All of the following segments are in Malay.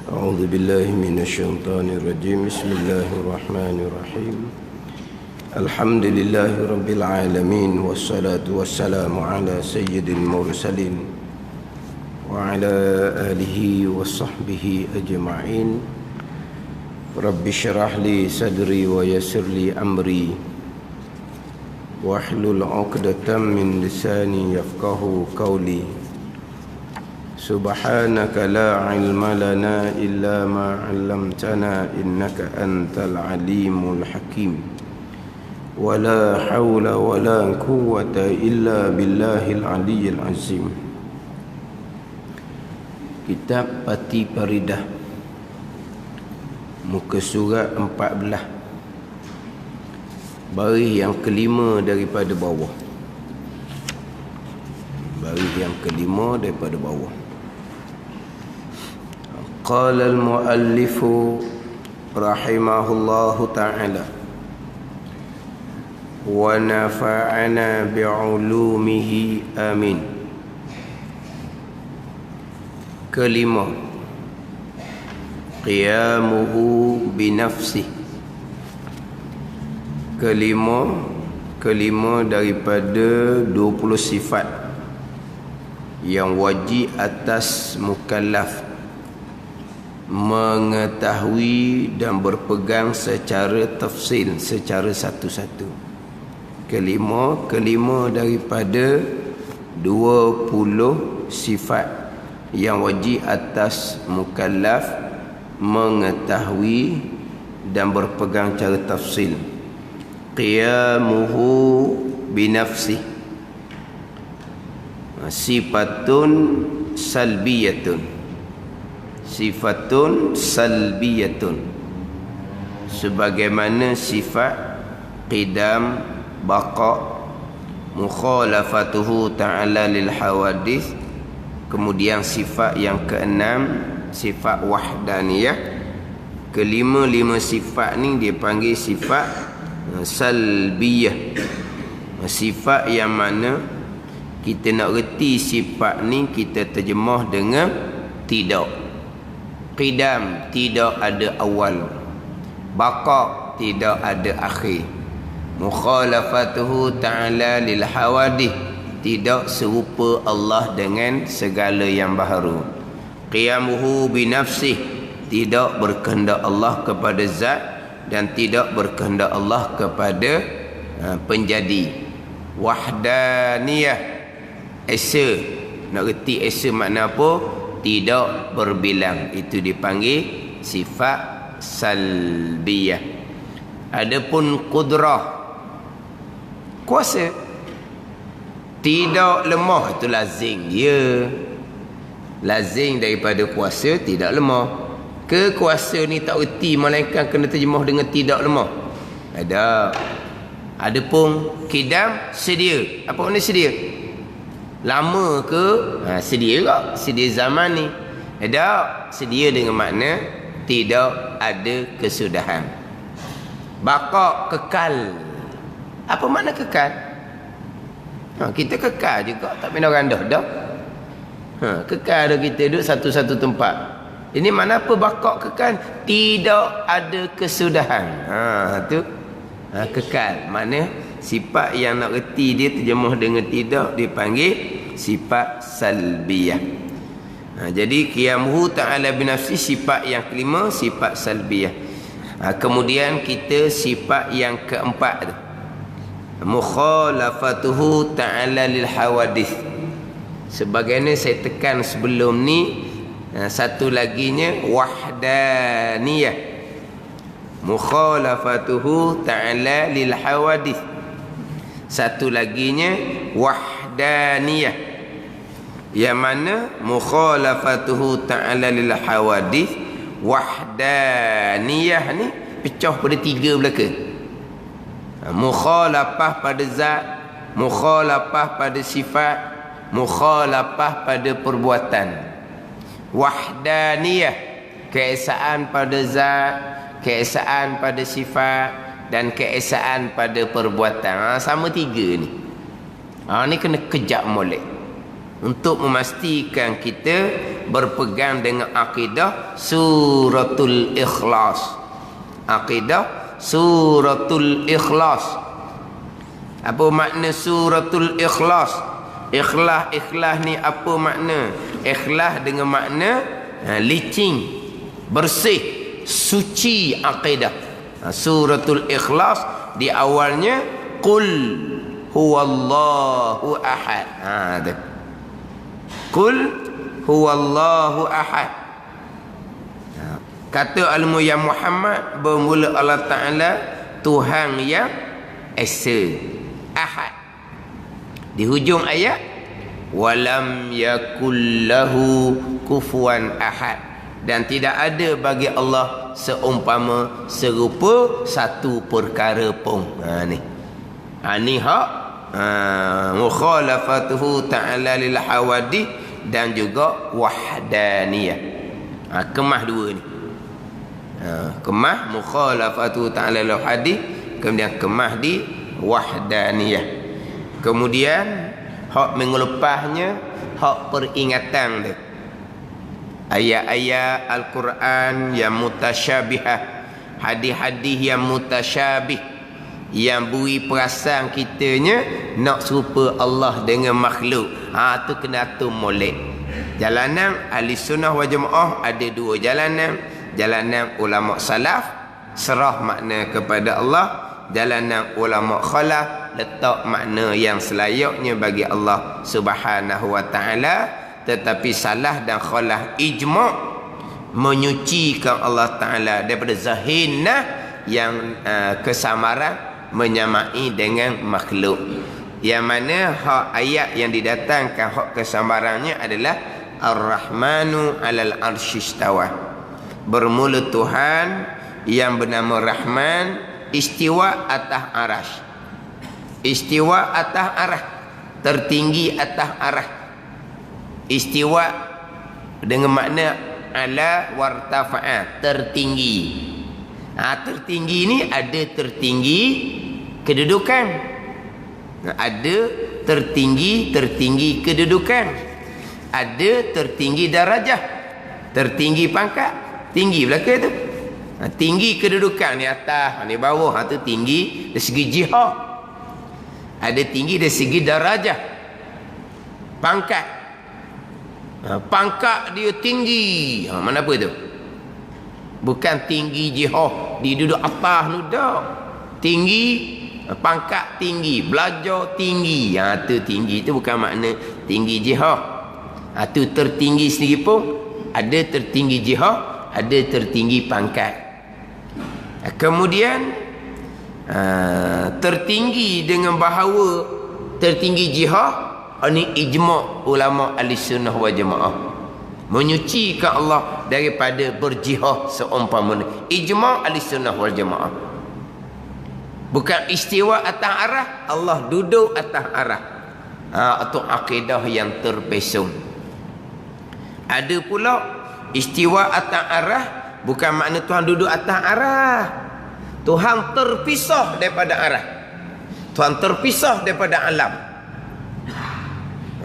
أعوذ بالله من الشيطان الرجيم. بسم الله الرحمن الرحيم. الحمد لله رب العالمين، والصلاة والسلام على سيد المرسلين وعلى آله وصحبه أجمعين. رب اشرح لي صدري ويسر لي أمري واحلل عقدة من لساني يفقه قولي. سبحانك لا علم لنا إلا ما علمتنا إنك أنت العليم الحكيم. ولا حول ولا قوة إلا بالله العلي العظيم. Kitab Pati Paridah, muka surat 14, baris yang kelima daripada bawah. Baris yang kelima daripada bawah. Qala al-muallif rahimahullahu ta'ala wa nafa'ana bi'ulumihi amin. Kelima, qiyamuhu binafsih. Kelima daripada 20 sifat yang wajib atas mukallaf mengetahui dan berpegang secara tafsil, secara satu-satu. Kelima daripada 20 sifat yang wajib atas mukallaf mengetahui dan berpegang secara tafsil. Qiyamuhu binafsih, sifatun salbiyatun. Sifatun salbiyatun, sebagaimana sifat qidam, baqa, mukhalafatuhu ta'ala lil hawadith. Kemudian sifat yang keenam, sifat wahdaniyah. Kelima sifat ni dia panggil sifat salbiyah. Sifat yang mana kita nak reti sifat ni, kita terjemah dengan tidak. Qidam, tidak ada awal. Baqa, tidak ada akhir. Mukhalafatuhu ta'ala lil hawadith, tidak serupa Allah dengan segala yang baharu. Qiyamuhu binafsih, tidak berkehendak Allah kepada zat dan tidak berkehendak Allah kepada penjadi. Wahdaniyah, esa. Nak reti esa makna apa? Tidak berbilang. Itu dipanggil sifat salbiyah. Adapun qudrah, kuasa, tidak lemah, itu lazim dia. Lazim daripada kuasa tidak lemah. Kekuasa ni tak erti melainkan kena terjemah dengan tidak lemah. Ada. Adapun qidam, sedia. Apa makna sedia? Lama ke? Sedia tak? Sedia zaman ni. Ada. Sedia dengan makna tidak ada kesudahan. Baqa, kekal. Apa makna kekal? Kita kekal juga, tak pindah randah dah. Kekal dah kita duduk satu-satu tempat. Ini mana apa baqa kekal? Tidak ada kesudahan. Tu kekal. Mana sifat yang nak reti dia terjemah dengan tidak dipanggil sifat salbiyah. Jadi qiyamuhu ta'ala binafsi, sifat yang kelima, sifat salbiyah. Kemudian kita sifat yang keempat tu, mukhalafatuhu ta'ala lil hawadith. Sebagaimana saya tekan sebelum ni, satu laginya wahdaniyah. Mukhalafatuhu ta'ala lil hawadith. Satu laginya wahdaniyah, yang mana mukhalafatuhu ta'ala lil hawadith, wahdaniyah ni pecah pada tiga belaka. Mukhalafah pada zat, mukhalafah pada sifat, mukhalafah pada perbuatan. Wahdaniyah, keesaan pada zat, keesaan pada sifat dan keesaan pada perbuatan. Sama tiga ni. Ni kena kejap molek. untuk memastikan kita berpegang dengan akidah suratul ikhlas. Akidah suratul ikhlas. Apa makna suratul ikhlas? Ikhlas ni apa makna? Ikhlas dengan makna licin, bersih, suci akidah. Suratul ikhlas di awalnya qul huwallahu ahad. Tu. Qul huwallahu ahad. Kata ilmu yang Muhammad bermula Allah Ta'ala Tuhan yang esa, ahad. Di hujung ayat walam yakullahu kufuwan ahad, dan tidak ada bagi Allah seumpama serupa satu perkara pun. Ni hak mukhalafatuhu ta'ala lil hawadith dan juga wahdaniyah. Kemah dua ni. Kemah mukhalafatuhu ta'ala lil hadith, kemudian kemah di wahdaniyah. Kemudian hak minggu lepasnya hak peringatan dia. Ayat-ayat Al-Quran yang mutasyabihah, hadis-hadis yang mutasyabih, yang beri perasaan kitanya nak serupa Allah dengan makhluk. Tu kena tu molek. Jalanan ahli sunnah wal jamaah ada dua jalanan. Jalanan ulama salaf serah makna kepada Allah. Jalanan ulama khalaf letak makna yang selayaknya bagi Allah Subhanahu wa ta'ala. Tetapi salah dan khalaf ijma' menyucikan Allah Ta'ala daripada zahinah yang kesamaran menyamai dengan makhluk. Yang mana hak ayat yang didatangkan hak kesamarannya adalah Ar-Rahmanu alal arsyistawa. Bermula Tuhan yang bernama Rahman istiwa atas arash. Istiwa atas arah, tertinggi atas arah. Istiwa dengan makna ala wartafa'a, tertinggi. Tertinggi ni ada tertinggi kedudukan, ada tertinggi kedudukan, ada tertinggi darajah, tertinggi pangkat, tinggi belakang tu. Tinggi kedudukan ni atas, ni bawah. Tu tinggi dari segi jihad. Ada tinggi dari segi darajah, pangkat. Pangkat dia tinggi. Mana apa tu? Bukan tinggi jihad, dia duduk atas tu dah. Tinggi, pangkat tinggi, belajar tinggi. Tu tinggi tu bukan makna tinggi jihad. Tu tertinggi sendiri pun ada tertinggi jihad, ada tertinggi pangkat. Kemudian tertinggi dengan bahawa tertinggi jihad, ini ijma' ulama ahli-sunnah wal jamaah menyucikan Allah daripada berjihad seumpama. Ijma' ahli-sunnah wal jamaah. Bukan istiwa atas arah, Allah duduk atas arah. Atau akidah yang terpesong. Ada pula istiwa atas arah, bukan makna Tuhan duduk atas arah. Tuhan terpisah daripada arah. Tuhan terpisah daripada alam.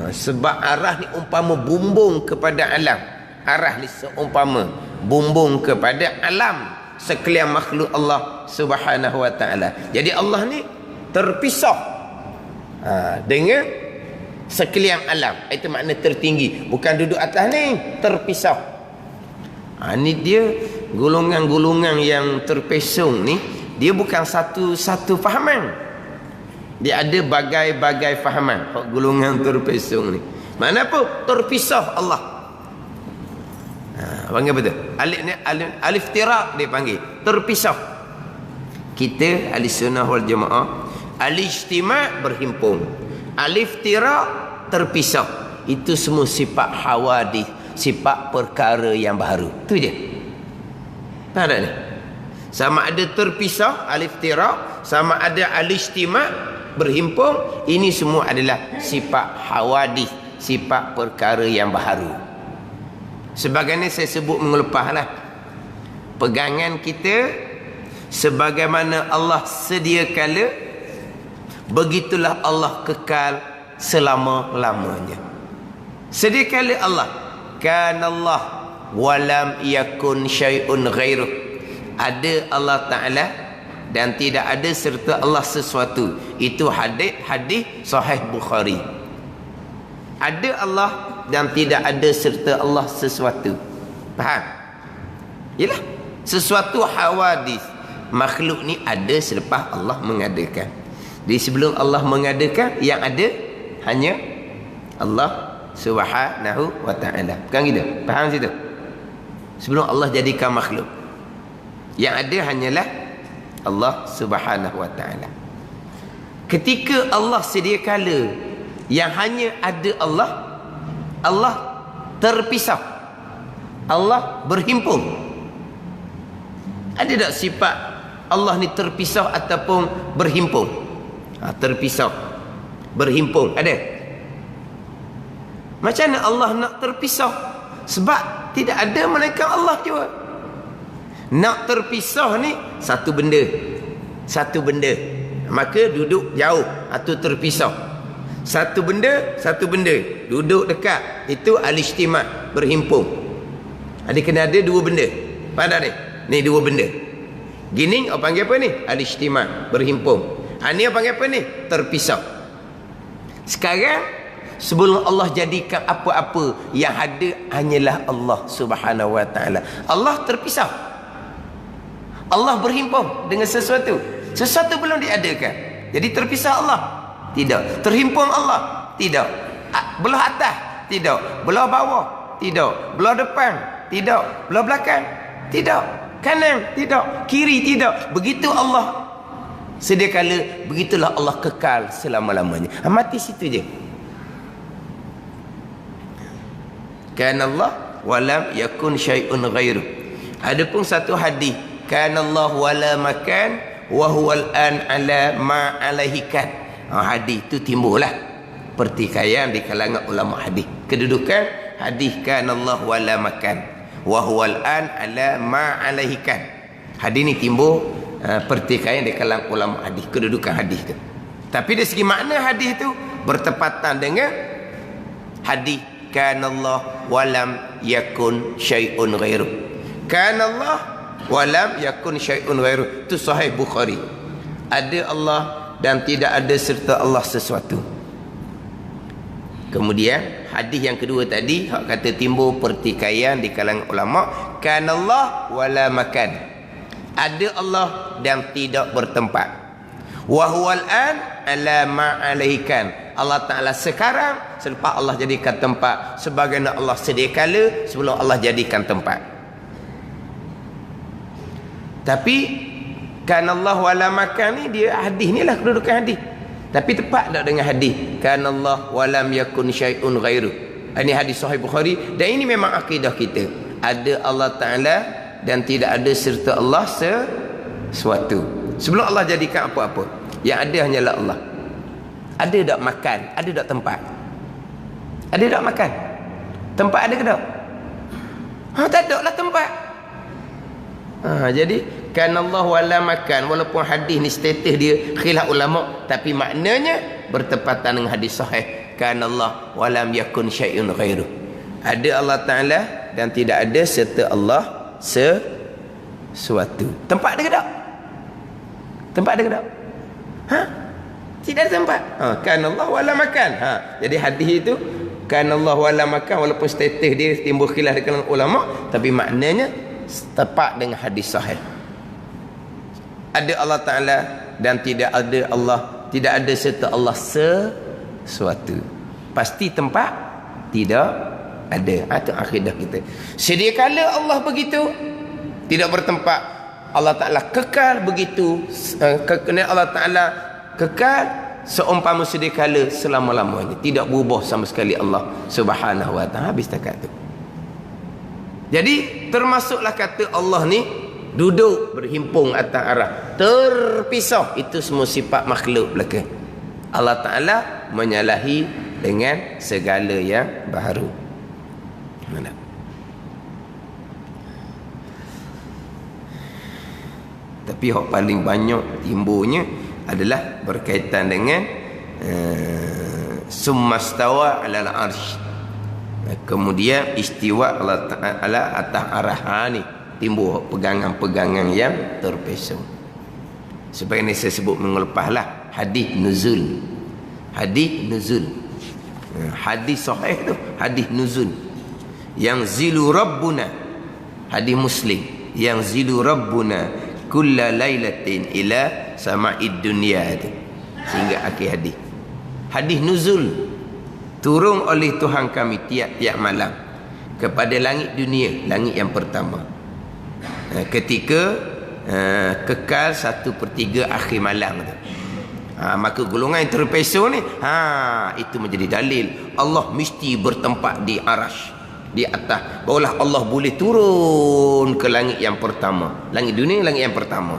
Sebab arah ni umpama bumbung kepada alam. Arah ni seumpama bumbung kepada alam sekalian makhluk Allah Subhanahu wa ta'ala. Jadi Allah ni terpisah dengan sekalian alam. Itu makna tertinggi. Bukan duduk atas ni, terpisah. Ni dia golongan-golongan yang terpesong ni, dia bukan satu fahaman. Dia ada bagai-bagai fahaman. Golongan terpesong ni. Mana apa? Terpisah Allah. Panggil betul. Alif tirak dia panggil. Terpisah. Kita ahli sunnah wal jamaah, al-ijtima' berhimpun. Alif tirak terpisah. Itu semua sifat hawadith, sifat perkara yang baru. Tu je. Tak ada ni. Sama ada terpisah alif tirak, sama ada al-ijtima' berhimpun. Ini semua adalah sifat hawadith, sifat perkara yang baharu. Sebagaimana saya sebut minggu lepas lah, pegangan kita sebagaimana Allah sedia kala, begitulah Allah kekal selama-lamanya. Sedia kala Allah, kana Allah walam yakun syai'un ghairuh. Ada Allah Ta'ala dan tidak ada serta Allah sesuatu. Itu hadis sahih Bukhari. Ada Allah dan tidak ada serta Allah sesuatu. Faham? Yalah, sesuatu hawadis makhluk ni ada selepas Allah mengadakan. Di sebelum Allah mengadakan, yang ada hanya Allah Subhanahu wa ta'ala. Bukan gitu? Faham situ? Sebelum Allah jadikan makhluk, yang ada hanyalah Allah Subhanahu wa ta'ala. Ketika Allah sedia kala yang hanya ada Allah, Allah terpisah, Allah berhimpun. Ada tak sifat Allah ni terpisah ataupun berhimpun? Terpisah, berhimpun, ada? Macam mana Allah nak terpisah? Sebab tidak ada malaikat Allah juga. Nak terpisah ni satu benda, maka duduk jauh, itu terpisah. Satu benda duduk dekat, itu al-ijtima', berhimpun. Ada kena ada dua benda. Faham tak ni? Ni dua benda. Gini apa panggil apa ni? Al-ijtima', berhimpun. Ni apa panggil apa ni? Terpisah. Sekarang sebelum Allah jadikan apa-apa, yang ada hanyalah Allah Subhanahu wa ta'ala. Allah terpisah, Allah berhimpun dengan sesuatu. Sesuatu belum diadakan, jadi terpisah Allah? Tidak. Terhimpun Allah? Tidak. Belah atas? Tidak. Belah bawah? Tidak. Belah depan? Tidak. Belah belakang? Tidak. Kanan? Tidak. Kiri? Tidak. Begitu Allah sedia kala, begitulah Allah kekal selama-lamanya. Mati situ je. Kana Allah walam yakun syai'un ghairuh. Adapun satu hadis, kana Allah wala makan wa huwal an ala ma alaihi kan. Hadis itu timbullah pertikaian di kalangan ulama hadis. Kedudukan hadis kana Allah wala makan wa huwal an ala ma alaihi kan. Hadis ni timbul pertikaian di kalangan ulama hadis, kedudukan hadis tu. Tapi dari segi makna hadis tu bertepatan dengan hadis kana Allah walam yakun syai'un ghairuh. Kana Allah walam yakun syai'un ghairuh. Itu sahih Bukhari. Ada Allah dan tidak ada serta Allah sesuatu. Kemudian hadis yang kedua tadi, hak kata timbul pertikaian di kalangan ulama, kana Allah wala makan. Ada Allah dan tidak bertempat. Wa huwal an ala ma alaihi kan. Allah Ta'ala sekarang selepas Allah jadikan tempat, sebagaimana Allah sedia kala sebelum Allah jadikan tempat. Tapi kan Allah wala makan ni, dia hadis ni lah kedudukan hadis. Tapi tepat tak dengan hadis kan Allah walam yakun syai'un ghairuh. Ini hadis sahih Bukhari, dan ini memang akidah kita. Ada Allah Ta'ala dan tidak ada serta Allah sesuatu. Sebelum Allah jadikan apa-apa, yang ada hanyalah Allah. Ada tak makan? Ada tak tempat? Ada tak makan? Tempat ada ke tak? Tak ada lah tempat. Jadi kan Allah wala makan, walaupun hadis ni status dia khilaf ulama, tapi maknanya bertepatan dengan hadis sahih kan Allah walam yakun syai'un ghairuh. Ada Allah Ta'ala dan tidak ada serta Allah sesuatu. Tempat ada ke tak? Tempat ada ke tak? Tidak ada tempat. Kan Allah wala makan. Jadi hadis itu kan Allah wala makan, walaupun status dia timbul khilaf di kalangan ulama, tapi maknanya tepat dengan hadis sahih. Ada Allah Ta'ala dan tidak ada Allah, tidak ada serta Allah sesuatu. Pasti tempat tidak ada. Itu akidah kita. Sedia kala Allah begitu, tidak bertempat. Allah Ta'ala kekal begitu. Allah Ta'ala kekal seumpama sedia kala selama-lamanya, tidak berubah sama sekali Allah Subhanahu wa ta'ala. Habis takat tu. Jadi termasuklah kata Allah ni duduk berhimpun atas arah, terpisah, itu semua sifat makhluk belaka. Allah Ta'ala menyalahi dengan segala yang baharu. Mana? Tapi yang paling banyak timbulnya adalah berkaitan dengan summastawa alal arsh. Kemudian istiwa Allah Ta'ala atas arah ni timbul pegangan-pegangan yang terpesong. Sebagai ini saya sebut minggu lepas lah, hadis nuzul. Hadis nuzul. Hadis sahih tu, hadis nuzul. Yang zilu rabbuna, hadis Muslim. Yang zilu rabbuna kulla lailatin ila sama'id dunya tu. Sehingga akhir hadis. Hadis nuzul, turun oleh Tuhan kami tiap-tiap malam kepada langit dunia, langit yang pertama. Ketika kekal 1/3 akhir malam tu. Maka golongan yang terpesong ni, itu menjadi dalil Allah mesti bertempat di arash, di atas. Barulah Allah boleh turun ke langit yang pertama. Langit dunia, langit yang pertama.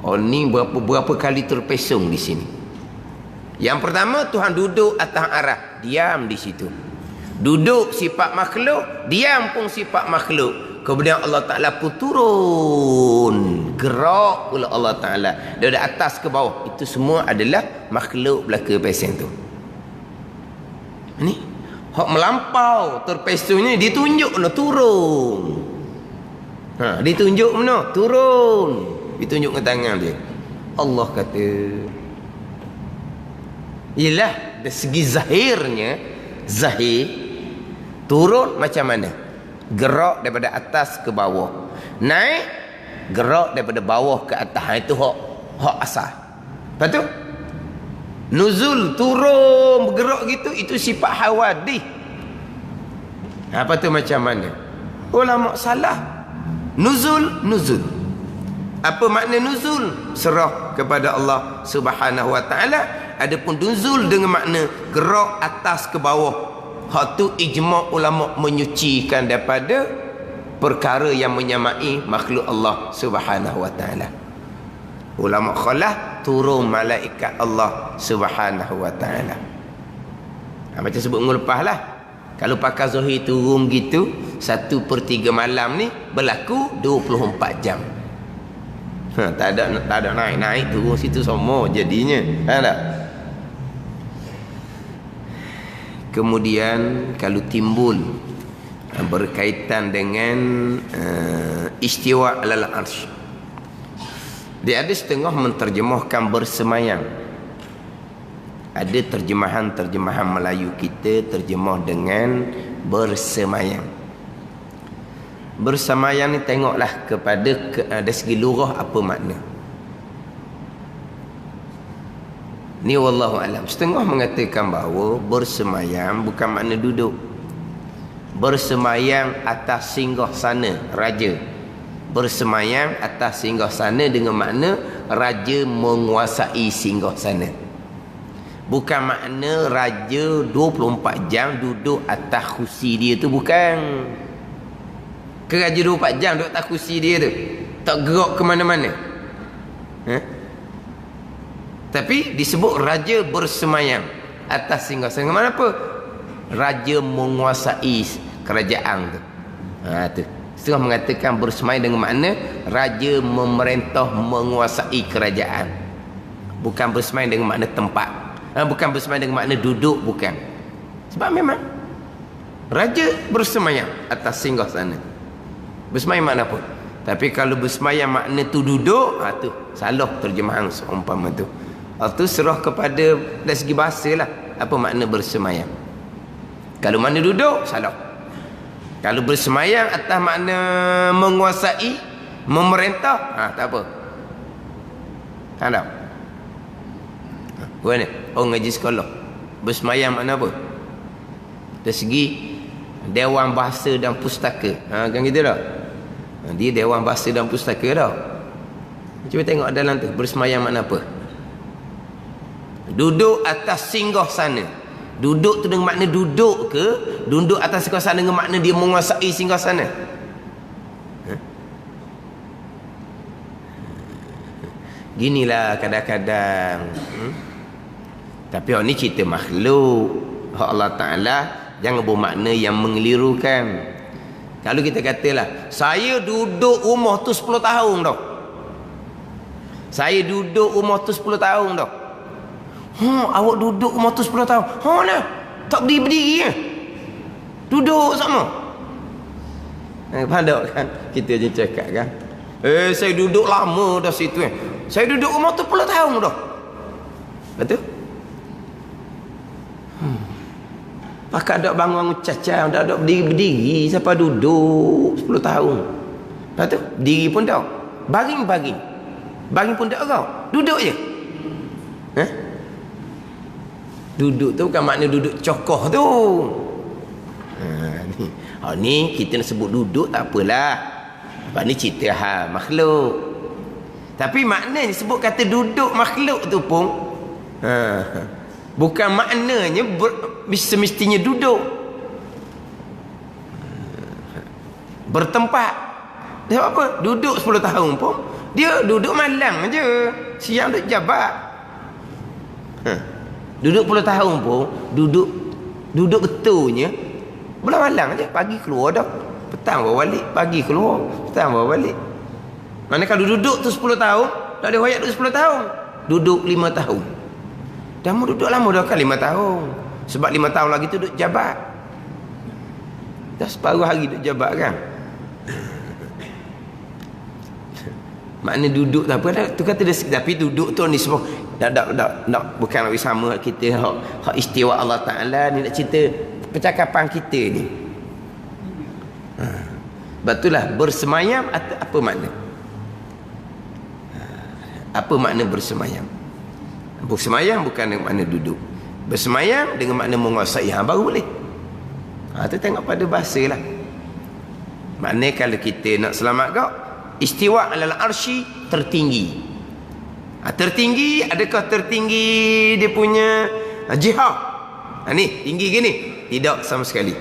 Oh, ni berapa kali terpesong di sini. Yang pertama, Tuhan duduk atas arah, diam di situ. Duduk sifat makhluk, diam pun sifat makhluk. Kemudian Allah Ta'ala pun turun, gerak pula Allah Ta'ala dari atas ke bawah. Itu semua adalah makhluk belaka pesen tu. Ini hak melampau terpesongnya ditunjuk mana turun. Ditunjuk mana turun. Ditunjuk dengan tangan dia. Allah kata, ialah dari segi zahirnya, zahir turun macam mana? Gerak daripada atas ke bawah, naik gerak daripada bawah ke atas. Itu hak asal. Lepas tu nuzul, turun bergerak gitu, itu sifat hawadih. Apa tu macam mana? Ulama salah. Nuzul apa makna nuzul? Serah kepada Allah Subhanahu wa taala. Adapun nuzul dengan makna gerak atas ke bawah, hak tu ijma' ulama menyucikan daripada perkara yang menyamai makhluk Allah Subhanahu wa taala. Ulama khalah turun malaikat Allah Subhanahu wa taala. Macam sebut minggu lepas lah, kalau pakai zahir turun gitu 1/3 malam ni berlaku 24 jam. Tak ada naik turun situ semua jadinya. Tak? Kemudian kalau timbul berkaitan dengan istiwa alal arsh, dia ada setengah menterjemahkan bersemayam. Ada terjemahan Melayu kita terjemah dengan bersemayam. Bersemayam ni tengoklah kepada dari segi lugah apa makna. Ni wallahu alam. Setengah mengatakan bahawa bersemayam bukan makna duduk. Bersemayam atas singgasana raja. Bersemayam atas singgasana dengan makna raja menguasai singgasana. Bukan makna raja 24 jam duduk atas kursi dia tu, bukan. Ke raja 24 jam duduk atas kursi dia tu, tak gerak ke mana-mana. Tapi disebut raja bersemayam atas singgasana. Mana apa? Raja menguasai kerajaan tu. Tu. Setengah mengatakan bersemayam dengan makna raja memerintah menguasai kerajaan. Bukan bersemayam dengan makna tempat. Bukan bersemayam dengan makna duduk, bukan. Sebab memang raja bersemayam atas singgasana. Bersemayam makna apa? Tapi kalau bersemayam makna tu duduk, tu salah terjemahan seumpama tu. Itu serah kepada dari segi bahasa lah, apa makna bersemayam. Kalau makna duduk, salah. Kalau bersemayam atas makna menguasai, memerintah, tak apa. Tak ada. Mana? Oh, ngaji sekolah. Bersemayam makna apa? Dari segi Dewan Bahasa dan Pustaka. Kan gitu tak? Dia Dewan Bahasa dan Pustaka dah. Cuba tengok dalam tu, bersemayam makna apa? Duduk atas singgah sana. Duduk tu dengan makna duduk ke? Duduk atas singgah sana dengan makna dia menguasai singgah sana? Ginilah kadang-kadang. Tapi ni cerita makhluk. Hak Allah Ta'ala jangan bermakna yang mengelirukan. Kalau kita katalah, saya duduk rumah tu 10 tahun dah. Saya duduk rumah tu 10 tahun dah. Awak duduk rumah tu 10 tahun. Nah. Tak berdiri kan? Duduk sama. Faham tak kan? Kita je cakap kan. Saya duduk lama dah situ kan. Saya duduk rumah tu 10 tahun dah. Betul? Pakat dak bangun cacau, dak berdiri, siapa duduk 10 tahun. Lepas tu berdiri pun dak. Baring pun dak kau. Duduk je. Duduk tu bukan makna duduk cokoh tu. Ni kita nak sebut duduk tak apalah. Sebab ni cerita makhluk. Tapi maknanya sebut kata duduk makhluk tu pun bukan maknanya semestinya duduk. Bertempat. Sebab apa? Duduk 10 tahun pun dia duduk malam je. Siang duduk jabat. Duduk 10 tahun pun duduk betulnya belah malam je. Pagi keluar dah, petang bawa balik. Pagi keluar, petang bawa balik. Mana kalau duduk tu 10 tahun, tak ada hoyak duduk 10 tahun. Duduk 5 tahun. Dah mau duduk lama dah kan 5 tahun. Sebab 5 tahun lagi tu duduk jabat. Dah separuh hari duduk jabat kan. Makna duduk tak apa tu kata dia, tapi duduk tu ni semua tak bukan nak sama kita hak istiwa Allah Taala ni, nak cerita percakapan kita ni. Betullah bersemayam apa makna? Apa makna bersemayam? Bersemayam bukan dengan makna duduk. Bersemayam dengan makna menguasai baru boleh. Tu tengok pada bahasa lah. Makna kalau kita nak selamat kau, istiwa alal arsy, tertinggi. Tertinggi, adakah tertinggi dia punya jihad? Ni tinggi gini? Tidak sama sekali.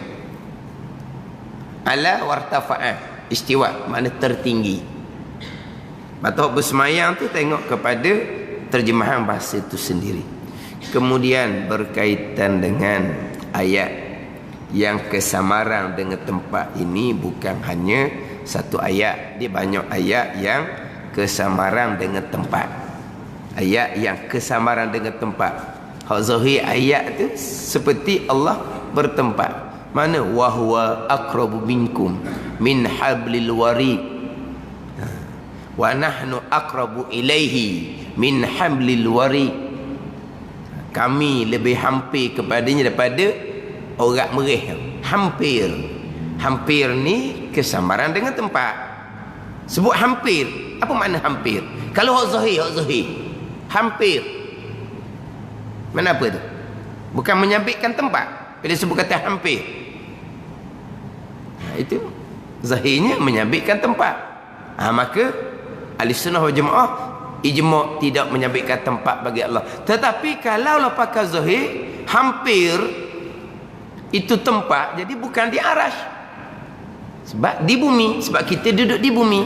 Ala wartafa'ah, istiwa makna tertinggi. Atau bersemayam tu tengok kepada terjemahan bahasa itu sendiri. Kemudian berkaitan dengan ayat yang kesamaran dengan tempat ini, bukan hanya satu ayat, dia banyak ayat yang kesamaran dengan tempat. Ayat yang kesamaran dengan tempat. Hak zahir ayat tu seperti Allah bertempat. Mana wa huwa aqrabu minkum min hablil warid wa nahnu aqrabu ilaihi min hablil warid. Kami lebih hampir kepadanya daripada orang merih. Hampir ni kesamaran dengan tempat. Sebut hampir, apa makna hampir? Kalau hak zahir hampir, mana apa tu? Bukan menyabitkan tempat. Bila sebut kata hampir, itu zahirnya menyabitkan tempat. Maka ahli sunnah wal jamaah ijma' tidak menyabitkan tempat bagi Allah. Tetapi kalau pakai zahir hampir itu tempat, jadi bukan di arash, sebab di bumi, sebab kita duduk di bumi.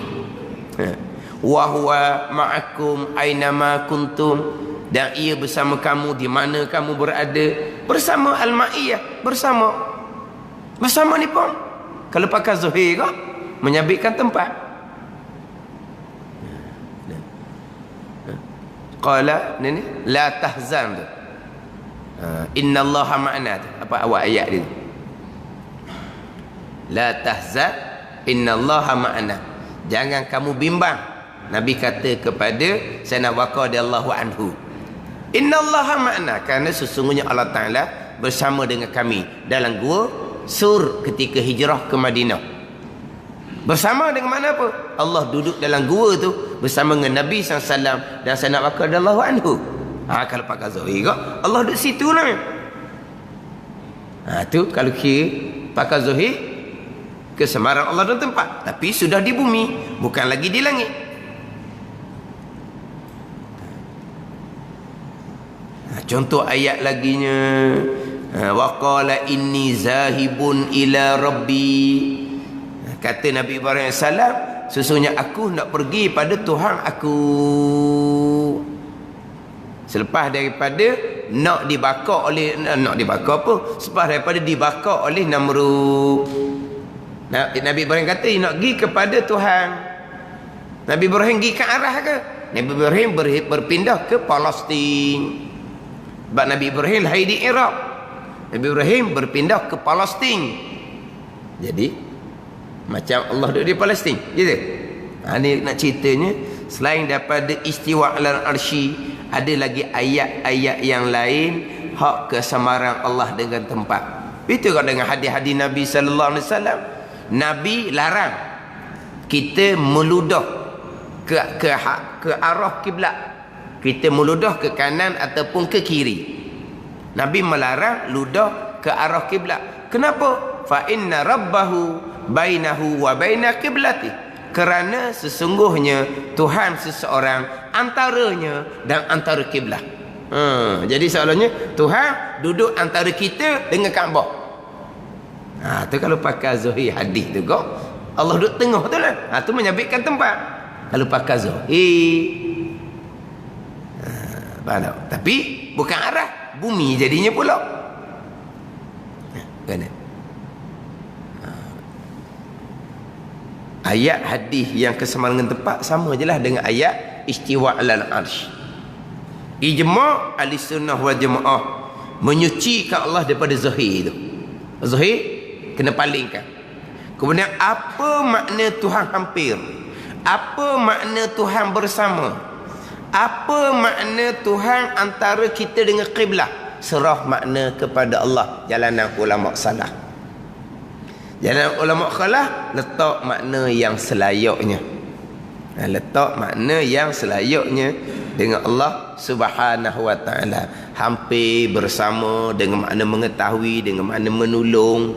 Wa huwa ma'akum ainama kuntum, dan ia bersama kamu di mana kamu berada. Bersama al-ma'iyah, bersama ni pun kalau pakai zahir kau menyabitkan tempat. Qala ni la tahzan, innallaha ma'ana. Apa awal ayat dia? La tahzan innallaha ma'ana, jangan kamu bimbang. Nabi kata kepada Sayyidina Bakar radhiyallahu anhu, innallaha ma'ana, kerana sesungguhnya Allah Ta'ala bersama dengan kami dalam gua Sur ketika hijrah ke Madinah. Bersama dengan mana apa? Allah duduk dalam gua tu bersama dengan Nabi SAW dan Sayyidina Bakar radhiyallahu anhu. Kalau pakai zahir Allah duduk situ lah. Tu kalau kira pakai zahir kesamaran Allah dalam tempat, tapi sudah di bumi, bukan lagi di langit. Contoh ayat laginya, wa qala inni zahibun ila rabbi, kata Nabi Ibrahim AS, sesungguhnya aku nak pergi pada Tuhan aku. Selepas daripada nak dibakar oleh Namrud. Nabi Ibrahim kata nak pergi kepada Tuhan. Nabi Ibrahim pergi ke arah ke? Nabi Ibrahim berpindah ke Palestin. Sebab Nabi Ibrahim lahir di Iraq. Nabi Ibrahim berpindah ke Palestin. Jadi macam Allah duduk di Palestin, gitu. Ni nak ceritanya, selain daripada istiwa alal arsy, ada lagi ayat-ayat yang lain hak kesamaran Allah dengan tempat. Itu kan dengan hadis-hadis Nabi sallallahu alaihi wasallam. Nabi larang kita meludah ke arah kiblat. Kita meludah ke kanan ataupun ke kiri. Nabi melarang ludah ke arah kiblat. Kenapa? Fa inna rabbahu bainahu wa baina qiblati. Kerana sesungguhnya Tuhan seseorang antaranya dan antara kiblat. Jadi soalannya, Tuhan duduk antara kita dengan Kaabah. Tu kalau pakai zahir hadis tu kau, Allah duduk tengah tu lah. Tu menyabitkan tempat. Kalau pakai zahir, tapi bukan arah, bumi jadinya pula. Kan? Ayat hadis yang kesamaan dengan tempat sama je lah dengan ayat istiwa alal arsh. Ijma' ahli sunnah wal jamaah menyucikan Allah daripada zahir tu. Zahir kena palingkan. Kemudian apa makna Tuhan hampir? Apa makna Tuhan bersama? Apa makna Tuhan antara kita dengan qiblah? Serah makna kepada Allah. Jalanan ulama salah. Jalanan ulama salah letak makna yang selayaknya. Letak makna yang selayaknya dengan Allah Subhanahu wa taala. Hampir bersama dengan makna mengetahui, dengan makna menolong.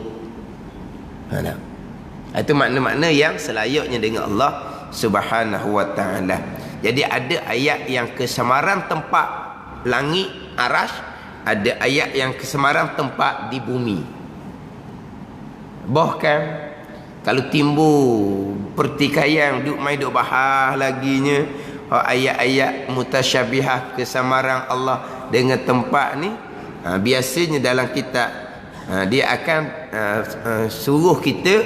Itu makna-makna yang selayaknya dengan Allah Subhanahu wa taala. Jadi ada ayat yang kesamaran tempat langit arasy, ada ayat yang kesamaran tempat di bumi. Bahkan kalau timbul pertikaian duk mai duk bahas laginya ayat-ayat mutasyabihah kesamaran Allah dengan tempat ni, biasanya dalam kitab dia akan suruh kita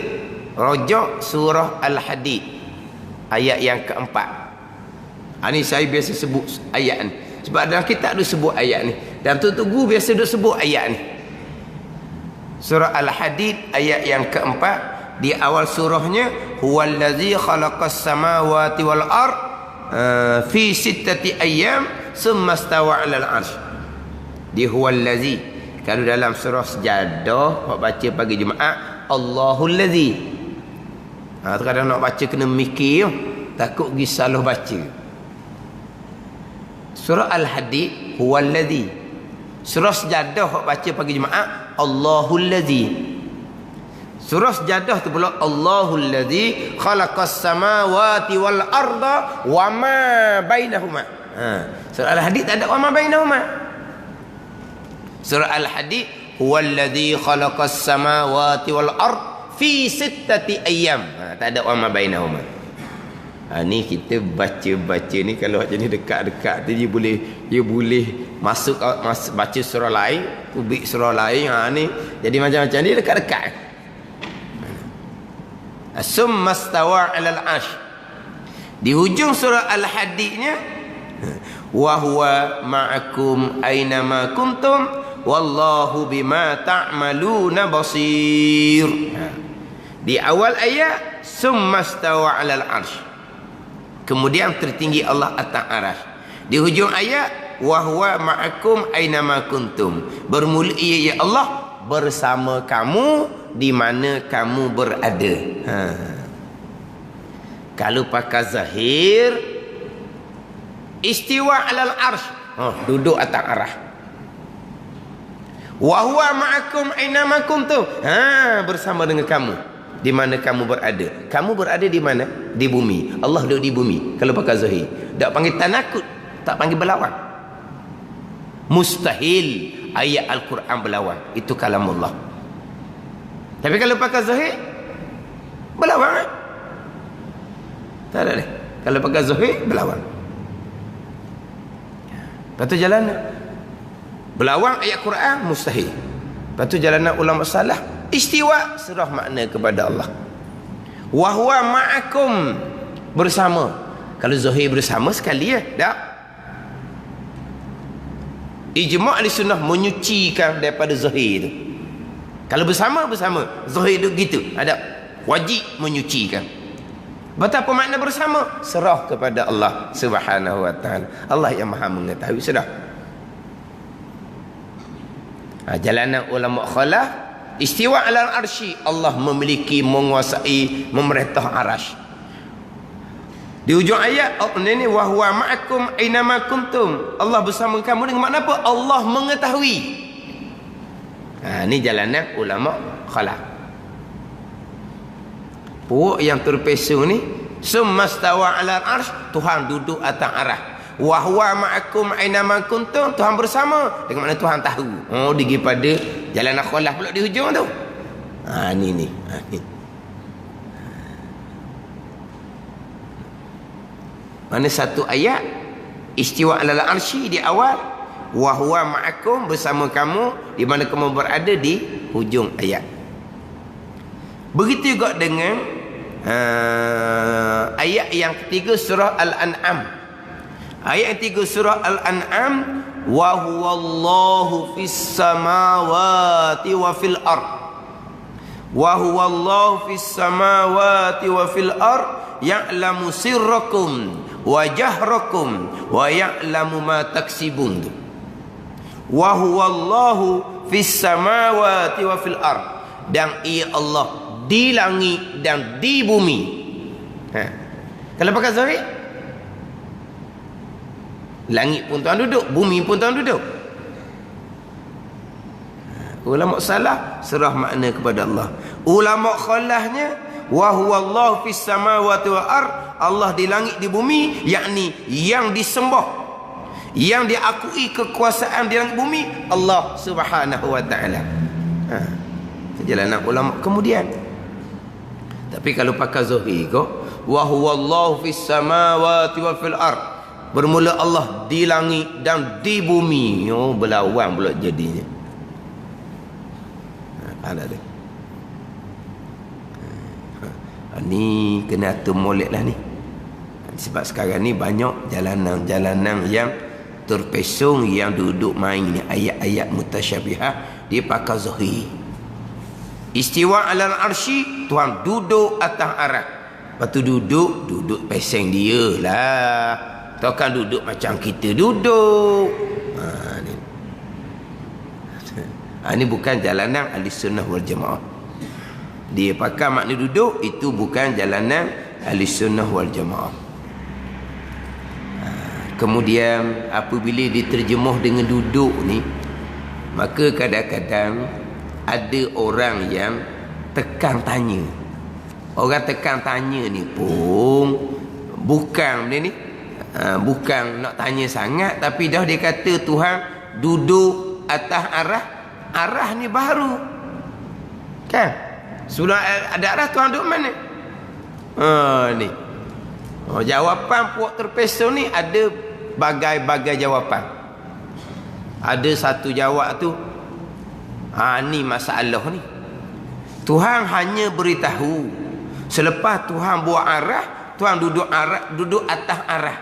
rojak surah Al-Hadid ayat yang keempat. Ni saya biasa sebut ayat ni sebab dalam kitab ada sebut ayat ni, dan tu biasa duk sebut ayat ni. Surah Al-Hadid ayat yang keempat, di awal surahnya, huwallazi khalaqas samawati wal ard fi sittati ayyam summa stawa 'alal 'arsy. Di huwallazi, kalau dalam surah Sajadah hok baca pagi Jumaat, Allahul ladzi. Terkadang nak baca kena mikir, takut pergi salah baca. Surah Al-Hadid huwallazi. Surah Sajadah hok baca pagi Jumaat, Allahul ladzi. Surah Sajadah tu pula, Allahul ladzi khalaqas samawati wal arda wa ma bainahuma. Surah Al-Hadid tak ada wa ma bainahuma. Surah Al-Hadid huwallazi khalaqas samawati wal ard fi sittati ayyam. Tak ada wa ma bainahuma. Ni kita baca ni kalau macam ni dekat-dekat tu dia boleh masuk baca surah lain, ubik surah lain. Ni jadi macam-macam ni dekat-dekat. Summa stawa 'alal 'arsy. Di hujung surah Al-Hadidnya, wa huwa ma'akum aina ma kuntum wallahu bima ta'maluna basir. Di awal ayat summa stawa 'alal 'arsy, kemudian tertinggi Allah atas arasy. Di hujung ayat, wa huwa ma'akum aina ma kuntum, bermula ya Allah bersama kamu di mana kamu berada. Kalau pakai zahir, istiwa 'alal arsy, duduk atas arah. Wa huwa ma'akum aina ma kuntum, bersama dengan kamu di mana kamu berada. Kamu berada di mana? Di bumi. Allah duduk di bumi. Kalau pakai zahir, tak panggil tanakut, tak panggil berlawan. Mustahil ayat Al-Quran berlawan. Itu kalamullah. Tapi kalau pakai zahir, berlawan. Tak ada deh. Kalau pakai zahir, berlawan. Lepas tu jalan berlawan ayat Quran, mustahil. Lepas tu jalanan ulama salah, istiwa serah makna kepada Allah. Wa huwa ma'akum, bersama. Kalau zahir bersama sekali ya, tak. Ijma' ahli sunnah menyucikan daripada zahir tu. Kalau bersama zahir tu gitu, ada wajib menyucikan. Betapa makna bersama? Serah kepada Allah Subhanahu wa taala. Allah yang Maha mengetahui sudah. Jalanan ulama khalaf, istiwa alal arsy, Allah memiliki, menguasai, memerintah arasy. Di ujung ayat ini wa huwa ma'akum aina ma kuntum. Allah bersama kamu dengan makna apa? Allah mengetahui. Ini jalanan ulama khalaf. Puak yang terpesong ni summastawa 'alal arsy, Tuhan duduk atas arah. Wa huwa ma'akum aina ma kuntum, Tuhan bersama dengan makna Tuhan tahu. Digi pada jalanan khalaf pula di hujung tu. Ni. Mana satu ayat istiwa alal arsy di awal, wa huwa ma'akum bersama kamu di mana kamu berada di hujung ayat. Begitu juga dengan ayat yang ketiga surah Al-An'am. Ayat yang ketiga surah Al-An'am, wa huwallahu fis samawati wa fil ard. Wa huwallahu fis samawati wa fil ard ya'lamu sirrakum wa jahrakum wa ya'lamu ma taksibun. Wa huwallahu fis samawati wa fil ard, dan ia Allah di langit dan di bumi. Kalau pakai zahir, langit pun Tuhan duduk, bumi pun Tuhan duduk. Ulama salah serah makna kepada Allah. Ulama khalahnya wa huwallahu fis samawati wal ard, Allah di langit di bumi, yakni yang disembah, yang diakui kekuasaan di langit bumi Allah Subhanahu wa taala. Perjalanan ulama kemudian. Tapi kalau pakai zahir kok, wa huwallahu fis samawati wa fil ard, bermula Allah di langit dan di bumi. Berlawan pula jadinya. Ada dia. Ni kena atur molek lah ni. Sebab sekarang ni banyak jalanan-jalanan yang terpesong, yang duduk main ni ayat-ayat mutasyabihah, dia pakai zahir. Istiwa alal arsy, Tuhan duduk atas arah. Lepas tu duduk peseng dia lah. Takkan duduk macam kita duduk. Ini bukan jalanan ahli sunnah wal jamaah. Dia pakai makna duduk, itu bukan jalanan ahli sunnah wal jamaah. Kemudian apabila diterjemuh dengan duduk ni, maka kadang-kadang ada orang yang tekan tanya. Orang tekan tanya ni pun bukan dia ni, bukan nak tanya sangat, tapi dah dia kata Tuhan duduk atas arah. Arah ni baru kan? Sudah ada arah, Tuhan duduk mana? Ni jawapan puak terpesong ni ada bagai-bagai jawapan. Ada satu jawab tu, ni masalah ni. Tuhan hanya beritahu, selepas Tuhan buat arah, Tuhan duduk atas arah.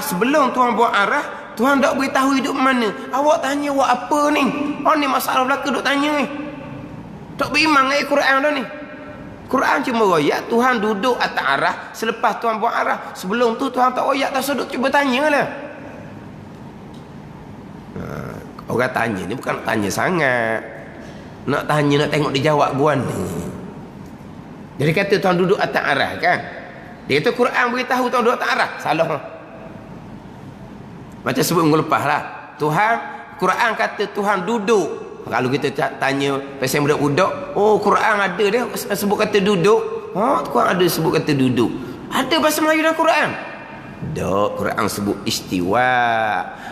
Sebelum Tuhan buat arah, Tuhan tak beritahu hidup mana. Awak tanya awak apa ni? Ni masalah belaka duk tanya ni. Tak beriman dengan Quran dah ni. Quran cuma royak Tuhan duduk atas arah selepas Tuhan buat arah. Sebelum tu Tuhan tak royak, tak sudut, cuba tanyalah. Orang tanya ni bukan nak tanya sangat. Nak tanya, nak tengok dia jawab gua ni. Jadi kata Tuhan duduk atas arah kan? Dia kata Quran beritahu Tuhan duduk atas arah. Salah. Macam sebut minggu lepas lah. Quran kata Tuhan duduk. Kalau kita tanya pasal budak-budak, Quran ada dia sebut kata duduk. Quran ada sebut kata duduk. Ada bahasa Melayu dalam Quran? Tak, Quran sebut istiwa.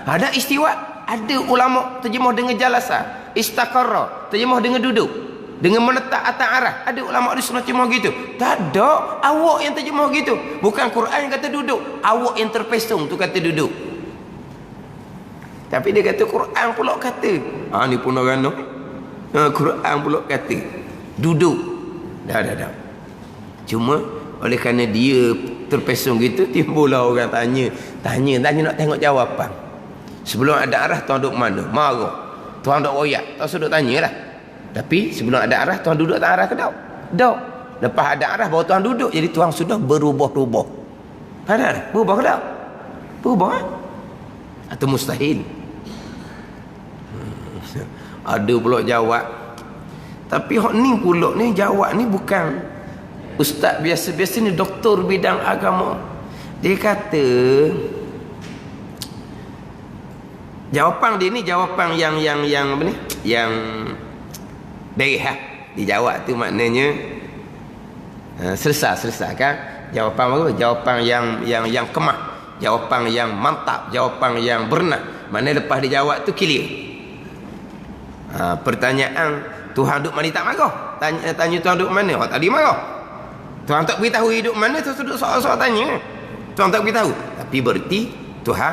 Ada istiwa, ada ulama terjemah dengan jalasa. Istaqarra, terjemah dengan duduk, dengan menetap atas arah. Ada ulama di sunnah terjemah gitu. Tak ada, awak yang terjemah gitu. Bukan Quran yang kata duduk, awak yang terpesong tu kata duduk. Tapi dia kata Quran pula kata. Ni pun orang no. Quran pula kata duduk. Dah. Cuma oleh kerana dia terpesong gitu, timbullah orang tanya nak tengok jawapan. Sebelum ada arah tuan duduk mana? Marah. Tuan duduk royak. Tuan sudah tanya lah. Tapi sebelum ada arah tuan duduk tak arah ke tak? Tak. Lepas ada arah baru tuan duduk. Jadi tuan sudah berubah-ubah. Faham tak? Berubah ke tak? Berubah kan? Atau mustahil? Ada pula jawab. Tapi hak ni pula ni jawab ni bukan ustaz biasa-biasa ni, doktor bidang agama. Dia kata jawapan dia ni jawapan yang apa ni? Yang beres lah. Dijawab tu maknanya selesai kan? Jawapan apa? Jawapan yang kemah, jawapan yang mantap, jawapan yang bernak. Maknanya lepas dijawab tu clear. Pertanyaan Tuhan duduk mana tak marah. Tanya Tuhan duduk mana? Oh, tadi marah. Tuhan tak beritahu hidup mana, tu duduk soal-soal tanya. Tuhan tak beritahu. Tapi berarti Tuhan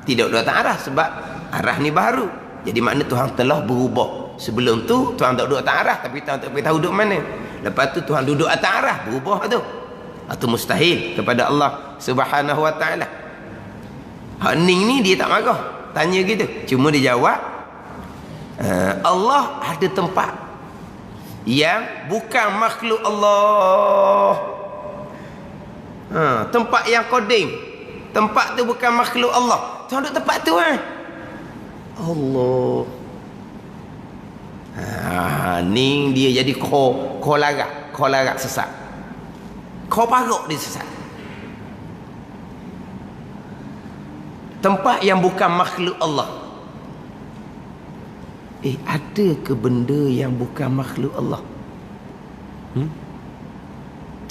tidak datang arah sebab arah ni baru. Jadi makna Tuhan telah berubah. Sebelum tu Tuhan tak duduk atas arah tapi Tuhan tak beritahu duduk mana. Lepas tu Tuhan duduk atas arah, berubah tu. Atau mustahil kepada Allah Subhanahu wa taala. Hak ning ni dia tak marah. Tanya gitu. Cuma dia jawab Allah ada tempat yang bukan makhluk Allah. Tempat yang kodim. Tempat tu bukan makhluk Allah. Tuhan duduk tempat tu kan? Allah. Ni dia jadi kau larat sesat. Kau paruk dia sesat. Tempat yang bukan makhluk Allah. Ada ke benda yang bukan makhluk Allah?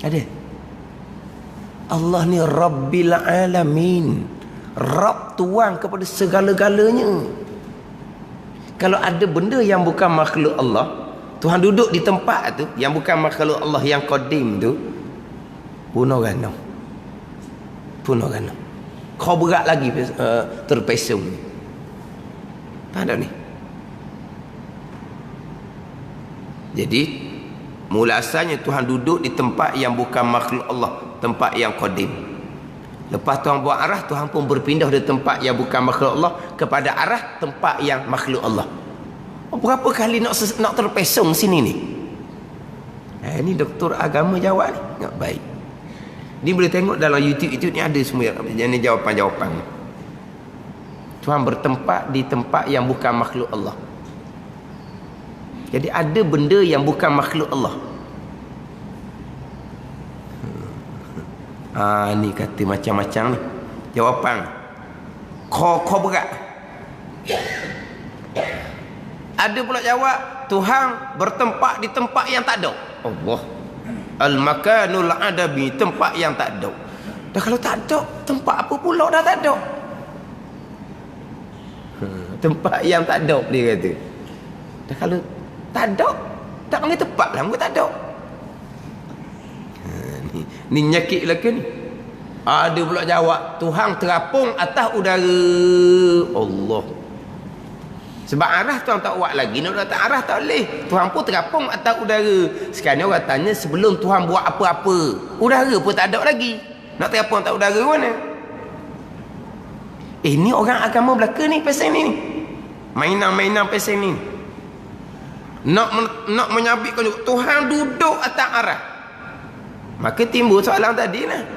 Ada. Allah ni Rabbil Alamin. Rabb, tuan kepada segala-galanya. Kalau ada benda yang bukan makhluk Allah, Tuhan duduk di tempat tu yang bukan makhluk Allah, yang qadim tu, puno gano. Kau berat lagi terpesong. Tak ada ni. Jadi mula asalnya Tuhan duduk di tempat yang bukan makhluk Allah, tempat yang qadim. Lepas Tuhan buat arah, Tuhan pun berpindah dari tempat yang bukan makhluk Allah kepada arah tempat yang makhluk Allah. Berapa kali nak terpesong sini ni? Ini doktor agama jawab ni. Baik. Ni boleh tengok dalam YouTube ni ada semua yang ni jawapan-jawapan. Tuhan bertempat di tempat yang bukan makhluk Allah. Jadi ada benda yang bukan makhluk Allah. Ni kata macam-macam ni. Jawapan. Kau berat. Ada pula jawab, Tuhan bertempat di tempat yang tak ada. Allah. Al-makanul adabi, tempat yang tak ada. Dah kalau tak ada, tempat apa pula dah tak ada? Tempat yang tak ada, dia kata. Dah kalau tak ada, tak panggil tempat lah, tak ada. Ni nyakit lah ke ni? Ada pula jawab, Tuhan terapung atas udara. Allah. Sebab arah Tuhan tak buat lagi, nak datang arah tak boleh. Tuhan pun terapung atas udara. Sekarang orang tanya, sebelum Tuhan buat apa-apa, udara pun tak ada lagi. Nak terapung atas udara mana? Ni orang agama belaka ni pasal ni. Mainan-mainan pasal ni. Nak menyabitkan Tuhan duduk atas arah. Maka timbul soalan tadi lah.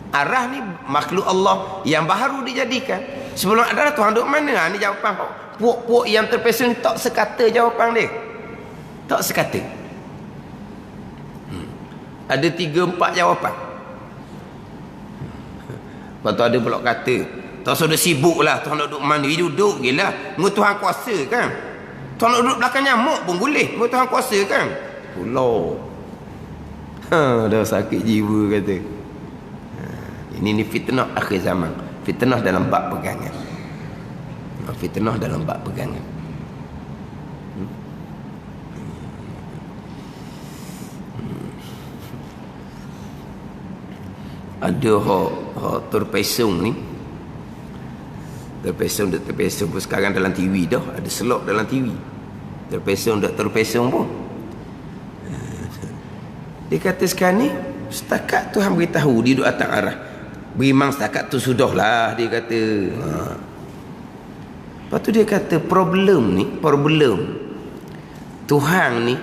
Arah ni makhluk Allah yang baru dijadikan. Sebelum ada Tuhan duduk mana? Ni jawapan puak-puak yang terpesong tak sekata jawapan dia. Tak sekata. Ada 3-4 jawapan. Lepas tu ada pula kata, tak sudah sibuk lah Tuhan duduk mana. Duduk je lah. Tuhan kuasa kan. Tuhan duduk belakang nyamuk pun boleh. Tuhan kuasa kan. Pulau. Dah sakit jiwa kata. Ini fitnah akhir zaman. Fitnah dalam bab pegangan. Fitnah dalam bab pegangan. Ada hak terpesong ni. Terpesong pun sekarang dalam TV dah. Ada slot dalam TV. Terpesong pun. Dia kata sekarang ni, setakat Tuhan beritahu dia duduk atas arah. Berimang setakat tu sudahlah, dia kata. Lepas tu dia kata problem Tuhan ni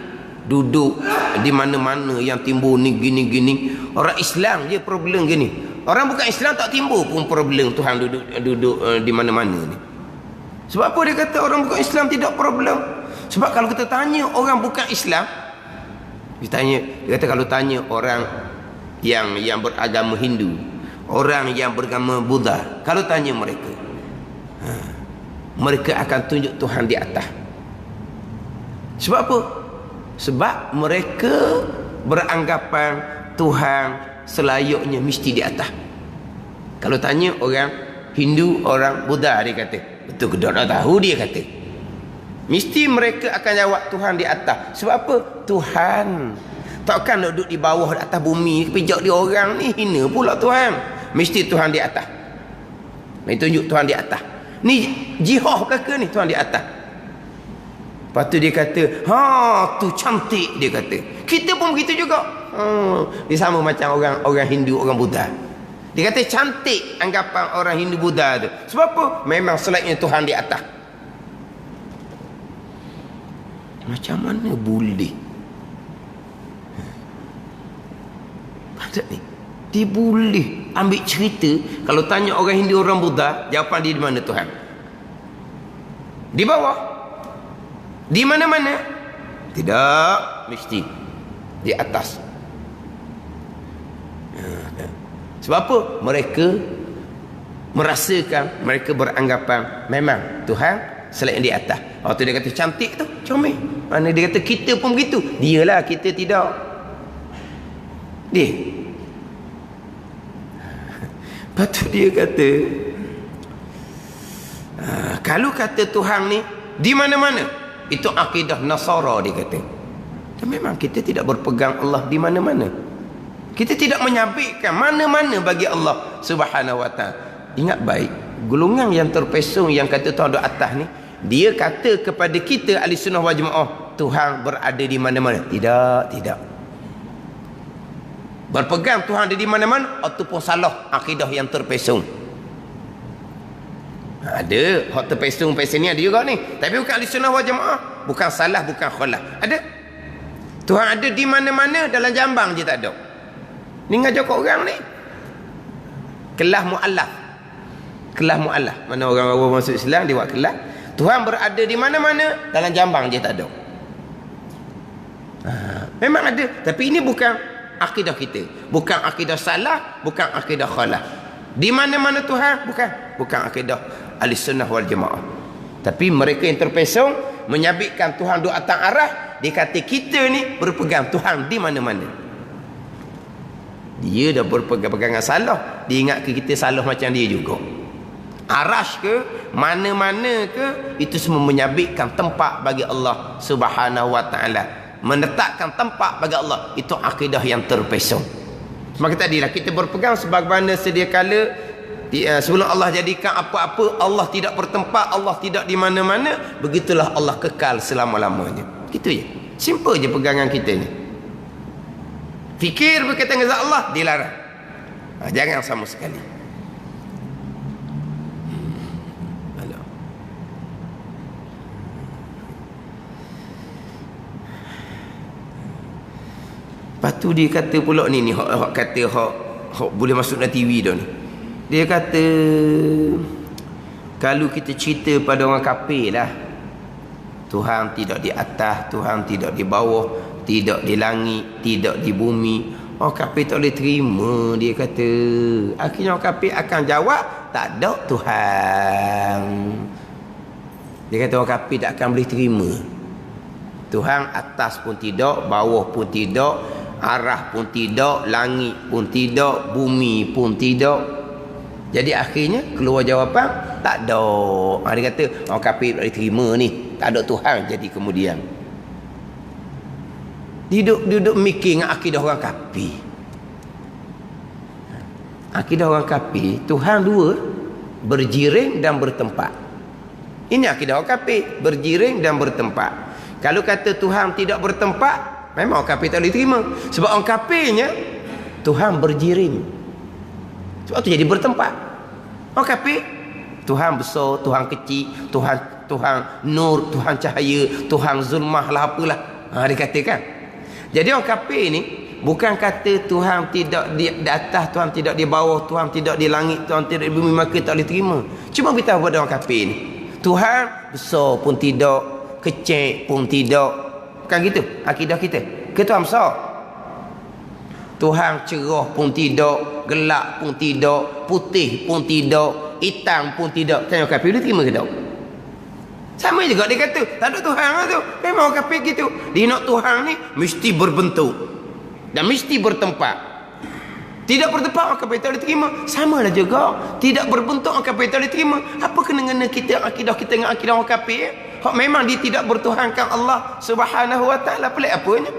duduk di mana-mana yang timbul ni gini-gini. Orang Islam je problem gini. Orang bukan Islam tak timbul pun problem Tuhan duduk di mana-mana ni. Sebab apa dia kata orang bukan Islam tidak problem? Sebab kalau kita tanya orang bukan Islam, dia kata kalau tanya orang yang beragama Hindu, orang yang beragama Buddha, kalau tanya mereka, mereka akan tunjuk Tuhan di atas. Sebab apa? Sebab mereka beranggapan Tuhan selayaknya mesti di atas. Kalau tanya orang Hindu, orang Buddha, dia kata betul ke tak tahu, dia kata mesti mereka akan jawab Tuhan di atas. Sebab apa? Tuhan takkan duduk di bawah di atas bumi, pijak dia orang ni, hina pula Tuhan. Mesti Tuhan di atas. Mai tunjuk Tuhan di atas. Ni jihad ke ni Tuhan di atas. Lepas tu dia kata, tu cantik, dia kata. Kita pun begitu juga. Dia sama macam orang Hindu, orang Buddha. Dia kata cantik anggapan orang Hindu Buddha tu. Sebab apa? Memang selainnya Tuhan di atas. Macam mana boleh? Patut ni. Dia boleh ambil cerita. Kalau tanya orang Hindu, orang Buddha, jawapan dia di mana Tuhan? Di bawah? Di mana-mana? Tidak, mesti di atas. Sebab apa? Mereka merasakan, mereka beranggapan memang Tuhan selain di atas. Waktu dia kata cantik tu, comel. Mana dia kata kita pun begitu. Dialah, kita tidak. Dia. Lepas tu dia kata, kalau kata Tuhan ni di mana-mana, itu akidah Nasara, dia kata. Dan memang kita tidak berpegang Allah di mana-mana. Kita tidak menyabitkan mana-mana bagi Allah Subhanahu wa ta'ala. Ingat baik, golongan yang terpesong yang kata Tuhan di atas ni, dia kata kepada kita ahli sunnah wal jamaah Tuhan berada di mana-mana. Tidak. Berpegang Tuhan ada di mana-mana, ataupun salah akidah yang terpesong. Ada hak terpesong ni ada juga ni, tapi bukan ahli sunnah wal jamaah, bukan salah, bukan khalah. Ada Tuhan ada di mana-mana, dalam jambang je tak ada. Ni ngajar kat orang ni kelas mu'allaf. Mana orang baru masuk Islam dia buat kelas. Tuhan berada di mana-mana, dalam jambang je tak ada. Memang ada, tapi ini bukan akidah kita, bukan akidah salah, bukan akidah khalah. Di mana-mana Tuhan, bukan akidah ahli sunnah wal jamaah. Tapi mereka yang terpesong menyabitkan Tuhan di atas arah. Dia kata kita ni berpegang Tuhan di mana-mana. Dia dah berpegangan salah, dia ingat ke kita salah macam dia juga. Arash ke mana-mana ke, itu semua menyabitkan tempat bagi Allah Subhanahu wa ta'ala, menetapkan tempat bagi Allah. Itu akidah yang terpesong. Seperti tadilah kita berpegang sebagaimana sedia kala sebelum Allah jadikan apa-apa, Allah tidak bertempat, Allah tidak di mana-mana. Begitulah Allah kekal selama-lamanya. Gitu je, simple je pegangan kita ni. Fikir berkaitan dengan Allah dilarang. Jangan sama sekali. Lepas tu dia kata pula ni hak kata hak boleh masuk dalam TV dah ni. Dia kata kalau kita cerita pada orang kafir lah, Tuhan tidak di atas, Tuhan tidak di bawah, tidak di langit, tidak di bumi, orang kafir tak boleh terima. Dia kata akhirnya orang kafir akan jawab tak ada Tuhan. Dia kata orang kafir tak akan boleh terima Tuhan atas pun tidak, bawah pun tidak, arah pun tidak, langit pun tidak, bumi pun tidak. Jadi akhirnya keluar jawapan tak ada. Dia kata orang kafir tak boleh terima ni, tak ada Tuhan. Jadi kemudian duduk mikir dengan akidah orang kafir. Akidah orang kafir, Tuhan dua, berjiring dan bertempat. Ini akidah orang kafir, berjiring dan bertempat. Kalau kata Tuhan tidak bertempat, memang orang kafir tak boleh terima. Sebab orang kafirnya Tuhan berjiring, sebab tu jadi bertempat. Orang kafir Tuhan besar, Tuhan kecil, Tuhan nur, Tuhan cahaya, Tuhan zulmah lah apalah. Dia katakan. Jadi orang kafir ni bukan kata Tuhan tidak di atas, Tuhan tidak di bawah, Tuhan tidak di langit, Tuhan tidak di bumi, maka tak boleh terima. Cuma beritahu pada orang kafir ni, Tuhan besar pun tidak, kecil pun tidak. Bukan gitu akidah kita. Ke Tuhan besar. Tuhan cerah pun tidak, gelap pun tidak, putih pun tidak, hitam pun tidak. Kan orang kafir dia terima ke tak? Sama juga dia kata, tak ada Tuhan lah tu. Memang orang kafir gitu. Dia nak Tuhan ni mesti berbentuk dan mesti bertempat. Tidak bertempat orang kafir tak boleh terima. Sama lah juga. Tidak berbentuk orang kafir tak boleh terima. Apa kena-kena kita akidah kita dengan akidah orang kafir? Hak memang dia tidak bertuhankan Allah Subhanahu wa taala, pelik apanya?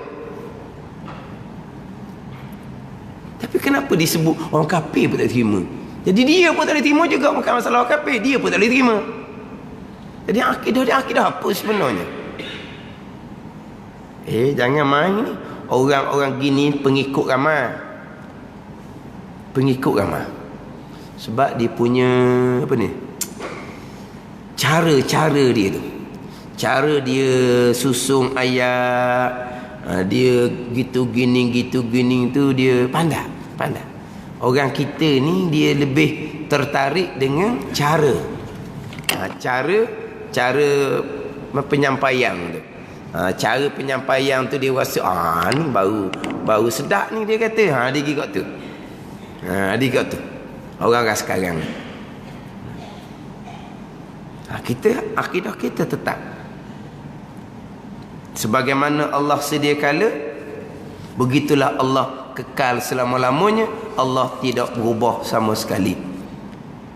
Tapi kenapa disebut orang kafir pun tak terima? Jadi dia pun tak boleh terima juga, bukan masalah orang kafir, dia pun tak boleh terima. Jadi akidah dia akidah apa sebenarnya? Jangan main ni. Orang-orang gini pengikut ramai. Pengikut ramai. Sebab dia punya apa ni? Cara-cara dia tu. Cara dia susung ayat, dia gitu gini tu dia pandai. Orang kita ni dia lebih tertarik dengan cara penyampaian tu. Cara penyampaian tu dia rasa ni baru sedap ni, dia kata. Dia pergi kat tu. Dia kat tu. Orang-orang sekarang ni. Akidah kita tetap sebagaimana Allah sedia kala, begitulah Allah kekal selama-lamanya. Allah tidak berubah sama sekali.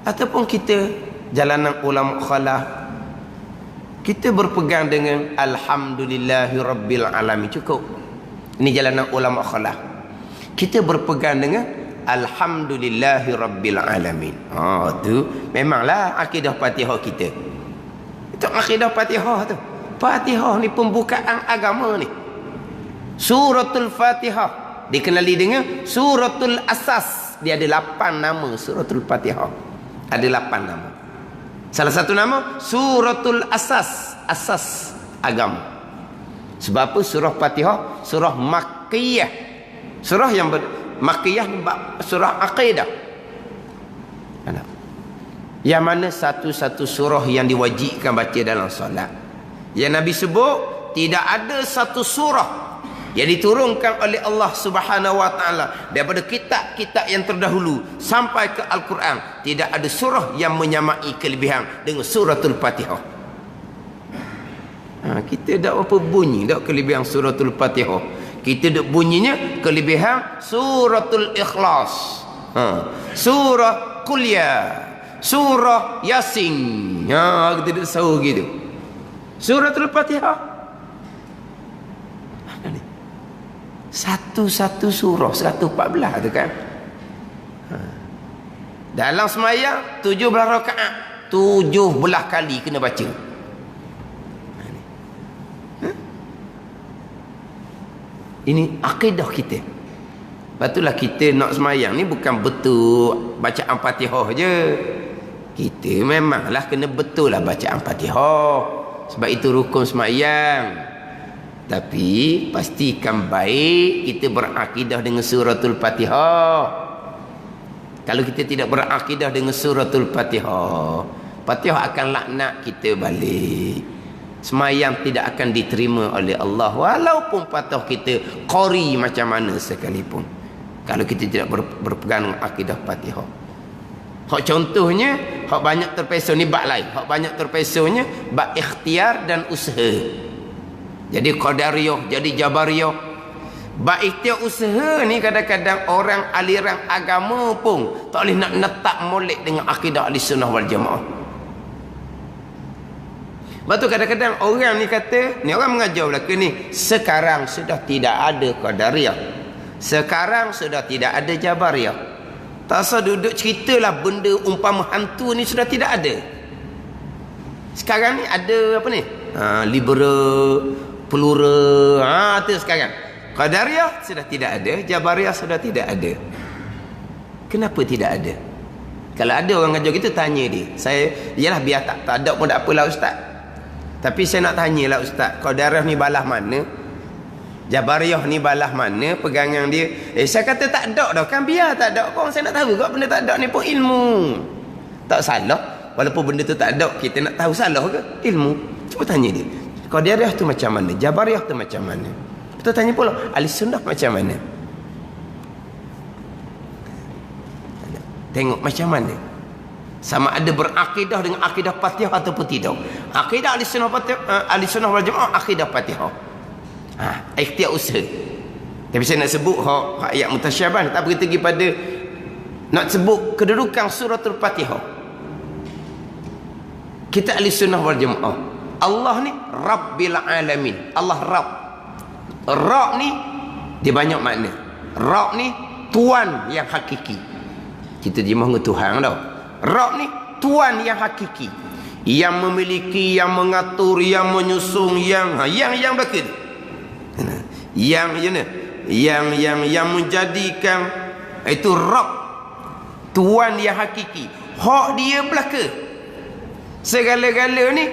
Ataupun kita jalanan ulama khalaf, kita berpegang dengan alhamdulillahi rabbil alamin, cukup. Ini jalanan ulama khalaf. Kita berpegang dengan alhamdulillahi rabbil alamin. Tu memanglah akidah Fatihah kita. Itu akidah Fatihah tu. Fatihah ni pembukaan agama ni. Suratul Fatihah dikenali dengan suratul asas. Dia ada 8 nama suratul Fatihah. Ada 8 nama. Salah satu nama suratul asas, asas agama. Sebab apa? Surah Fatihah surah Makkiyah. Surah yang Makkiyah ni surah akidah. Yang mana satu-satu surah yang diwajibkan baca dalam solat. Yang Nabi sebut tidak ada satu surah yang diturunkan oleh Allah Subhanahu wa taala daripada kitab-kitab yang terdahulu sampai ke Al-Quran, tidak ada surah yang menyamai kelebihan dengan suratul Fatihah. Kita tak apa bunyi dak kelebihan suratul Fatihah. Kita dak bunyinya kelebihan suratul Ikhlas, surah Qul Ya, surah Yasin. Kita dak tahu gitu. Suratul Fatihah satu-satu surah 114 tu kan. Dalam sembahyang 17 rakaat 17 kali kena baca. Ini akidah kita. Patutlah kita nak sembahyang ni bukan betul bacaan Fatihah je. Kita memanglah kena betul lah bacaan Fatihah. Sebab itu rukun sembahyang. Tapi pastikan baik kita berakidah dengan suratul Fatihah. Kalau kita tidak berakidah dengan suratul Fatihah, Fatihah akan laknat kita balik. Sembahyang tidak akan diterima oleh Allah walaupun patah kita qari macam mana sekalipun. Kalau kita tidak berpegang dengan akidah Fatihah. Hak contohnya, hak banyak terpesong ni bab lain. Hak banyak terpesongnya bab ikhtiar dan usaha. Jadi qadariyah, jadi jabariyah. Bab ikhtiar usaha ni kadang-kadang orang aliran agama pun tak boleh nak letak molek dengan akidah Ahlussunnah wal Jamaah. Lepas tu kadang-kadang orang ni kata, ni orang mengajar belaka ni, sekarang sudah tidak ada qadariyah. Sekarang sudah tidak ada jabariyah. Tak usah duduk ceritalah benda umpama hantu ni sudah tidak ada. Sekarang ni ada apa ni? Liberal, plural, tu sekarang. Qadariyah sudah tidak ada, jabariyah sudah tidak ada. Kenapa tidak ada? Kalau ada orang ajar kita, tanya dia. Saya, yalah biar tak ada pun tak apalah ustaz. Tapi saya nak tanyalah ustaz, Qadariyah ni balah mana? Jabariyah ni balah mana pegangan dia? Saya kata tak ada dah, kan biar tak ada. Kau saya nak tahu kau benda tak ada ni pun ilmu. Tak salah. Walaupun benda tu tak ada, kita nak tahu salah ke? Ilmu. Cuba tanya dia. Qadariyah tu macam mana? Jabariyah tu macam mana? Kita tanya pula, ahli sunnah macam mana? Tengok macam mana. Sama ada berakidah dengan akidah Fatihah ataupun tidak. Akidah ahli sunnah wal jamaah akidah Fatihah. Ikhtiar usaha. Tapi saya nak sebut ayat mutasyabah, tak berhenti pada nak sebut kedudukan suratul Fatihah. Kita ahli sunnah wal jamaah, Allah ni Rabbil alamin. Allah Rabb. Rabb ni dia banyak makna. Rabb ni Tuan yang hakiki. Kita terjemah dengan Tuhan tau. Rabb ni Tuan yang hakiki, yang memiliki, yang mengatur, yang menyusung, yang belaka tu. Yang menjadikan, itu Rabb, Tuan yang hakiki. Hak dia belaka. Segala-gala ni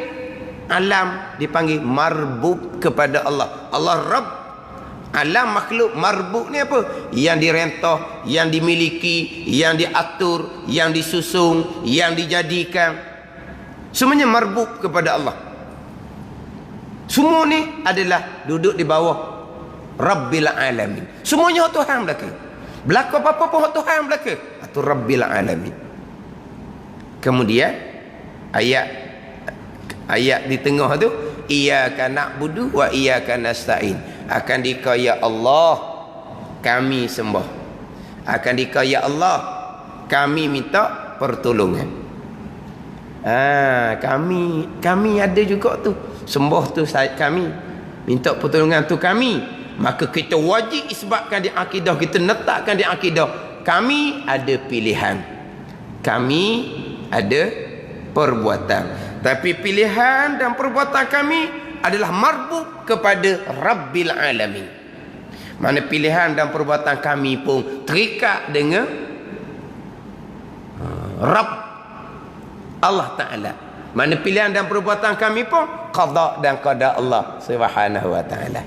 alam dipanggil marbub kepada Allah. Allah Rabb. Alam makhluk marbuk ni apa? Yang direntah, yang dimiliki, yang diatur, yang disusung, yang dijadikan. Semuanya marbuk kepada Allah. Semua ni adalah duduk di bawah Rabbil alamin. Semuanya hak Tuhan belaka. Belaka apa-apa pun hak Tuhan belaka. Itu Rabbil alamin. Kemudian ayat di tengah tu, iyyaka na'budu wa iyyaka nasta'in. Akan dikaya Allah kami sembah. Akan dikaya Allah kami minta pertolongan. Kami ada juga tu. Sembah tu kami, minta pertolongan tu kami. Maka kita wajib isbatkan di akidah, kita letakkan di akidah, kami ada pilihan, kami ada perbuatan. Tapi pilihan dan perbuatan kami adalah marbuk kepada Rabbil alamin. Mana pilihan dan perbuatan kami pun terikat dengan Rabb Allah Ta'ala. Mana pilihan dan perbuatan kami pun qada dan qada Allah Subhanahu wa Ta'ala.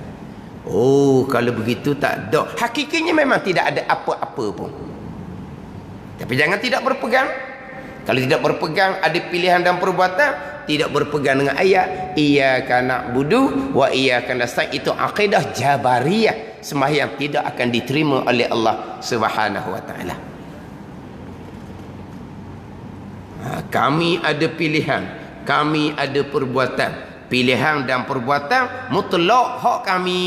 Oh, kalau begitu tak ada. Hakikatnya memang tidak ada apa-apa pun. Tapi jangan tidak berpegang. Kalau tidak berpegang ada pilihan dan perbuatan, tidak berpegang dengan ayat iyyaka na'budu wa iyyaka nasta'in, itu akidah Jabariyah. Sembahyang tidak akan diterima oleh Allah Subhanahu wa Ta'ala. Kami ada pilihan, kami ada perbuatan. Pilihan dan perbuatan mutlak hak kami,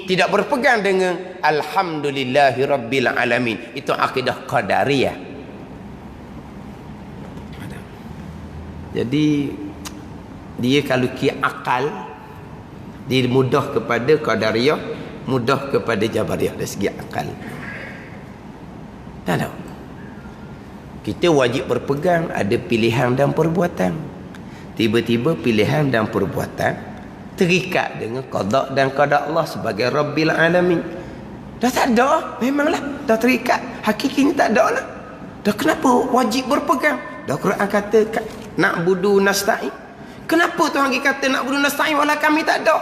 tidak berpegang dengan alhamdulillahi rabbil alamin. Itu akidah Qadariyah. Jadi dia kalau akal, dia mudah kepada Qadariyah, mudah kepada Jabariyah dari segi akal. Tak tahu. Kita wajib berpegang ada pilihan dan perbuatan. Tiba-tiba pilihan dan perbuatan terikat dengan qada dan qada Allah sebagai Rabbil alamin. Dah tak ada, memanglah dah terikat. Hakikatnya tak ada lah. Dah kenapa wajib berpegang? Dah Quran kata na'budu nasta'in. Kenapa Tuhan kata na'budu nasta'in walau kami tak ada?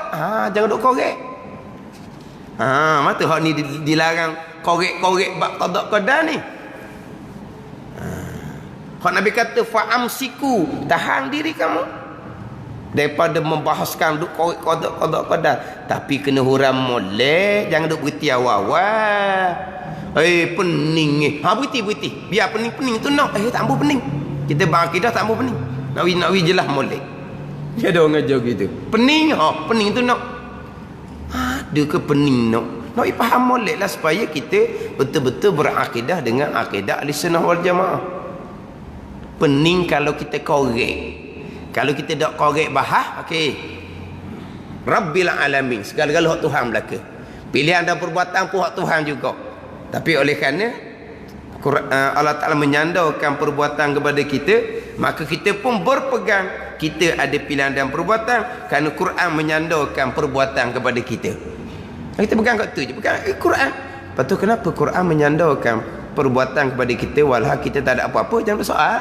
Jangan duk korek. Mata hak ni dilarang korek-korek bab qada ni. Hak Nabi kata fa'amsiku, tahan diri kamu daripada membahaskan duk korek qada. Tapi kena huram molek, jangan duk berhenti awal-awal. Pening berhenti. Biar pening tu nak. Tak ambil pening. Kita berakidah tak ambil pening. Nak jelas molek. Dia ada orang ajar gitu. Pening tu nak. Ada ke pening nak? Nak faham molek lah supaya kita betul-betul berakidah dengan akidah ahli sunnah wal jamaah. Pening kalau kita korek. Kalau kita tak korek bahas, okey. Rabbil alamin, segala-gala hak Tuhan belaka. Pilihan dan perbuatan pun hak Tuhan juga. Tapi oleh kerana Allah Ta'ala menyandarkan perbuatan kepada kita, maka kita pun berpegang kita ada pilihan dan perbuatan, kerana Quran menyandarkan perbuatan kepada kita. Kita pegang kat tu je, pegang Quran. Lepas tu kenapa Quran menyandarkan perbuatan kepada kita walau kita tak ada apa-apa, jangan bersoal.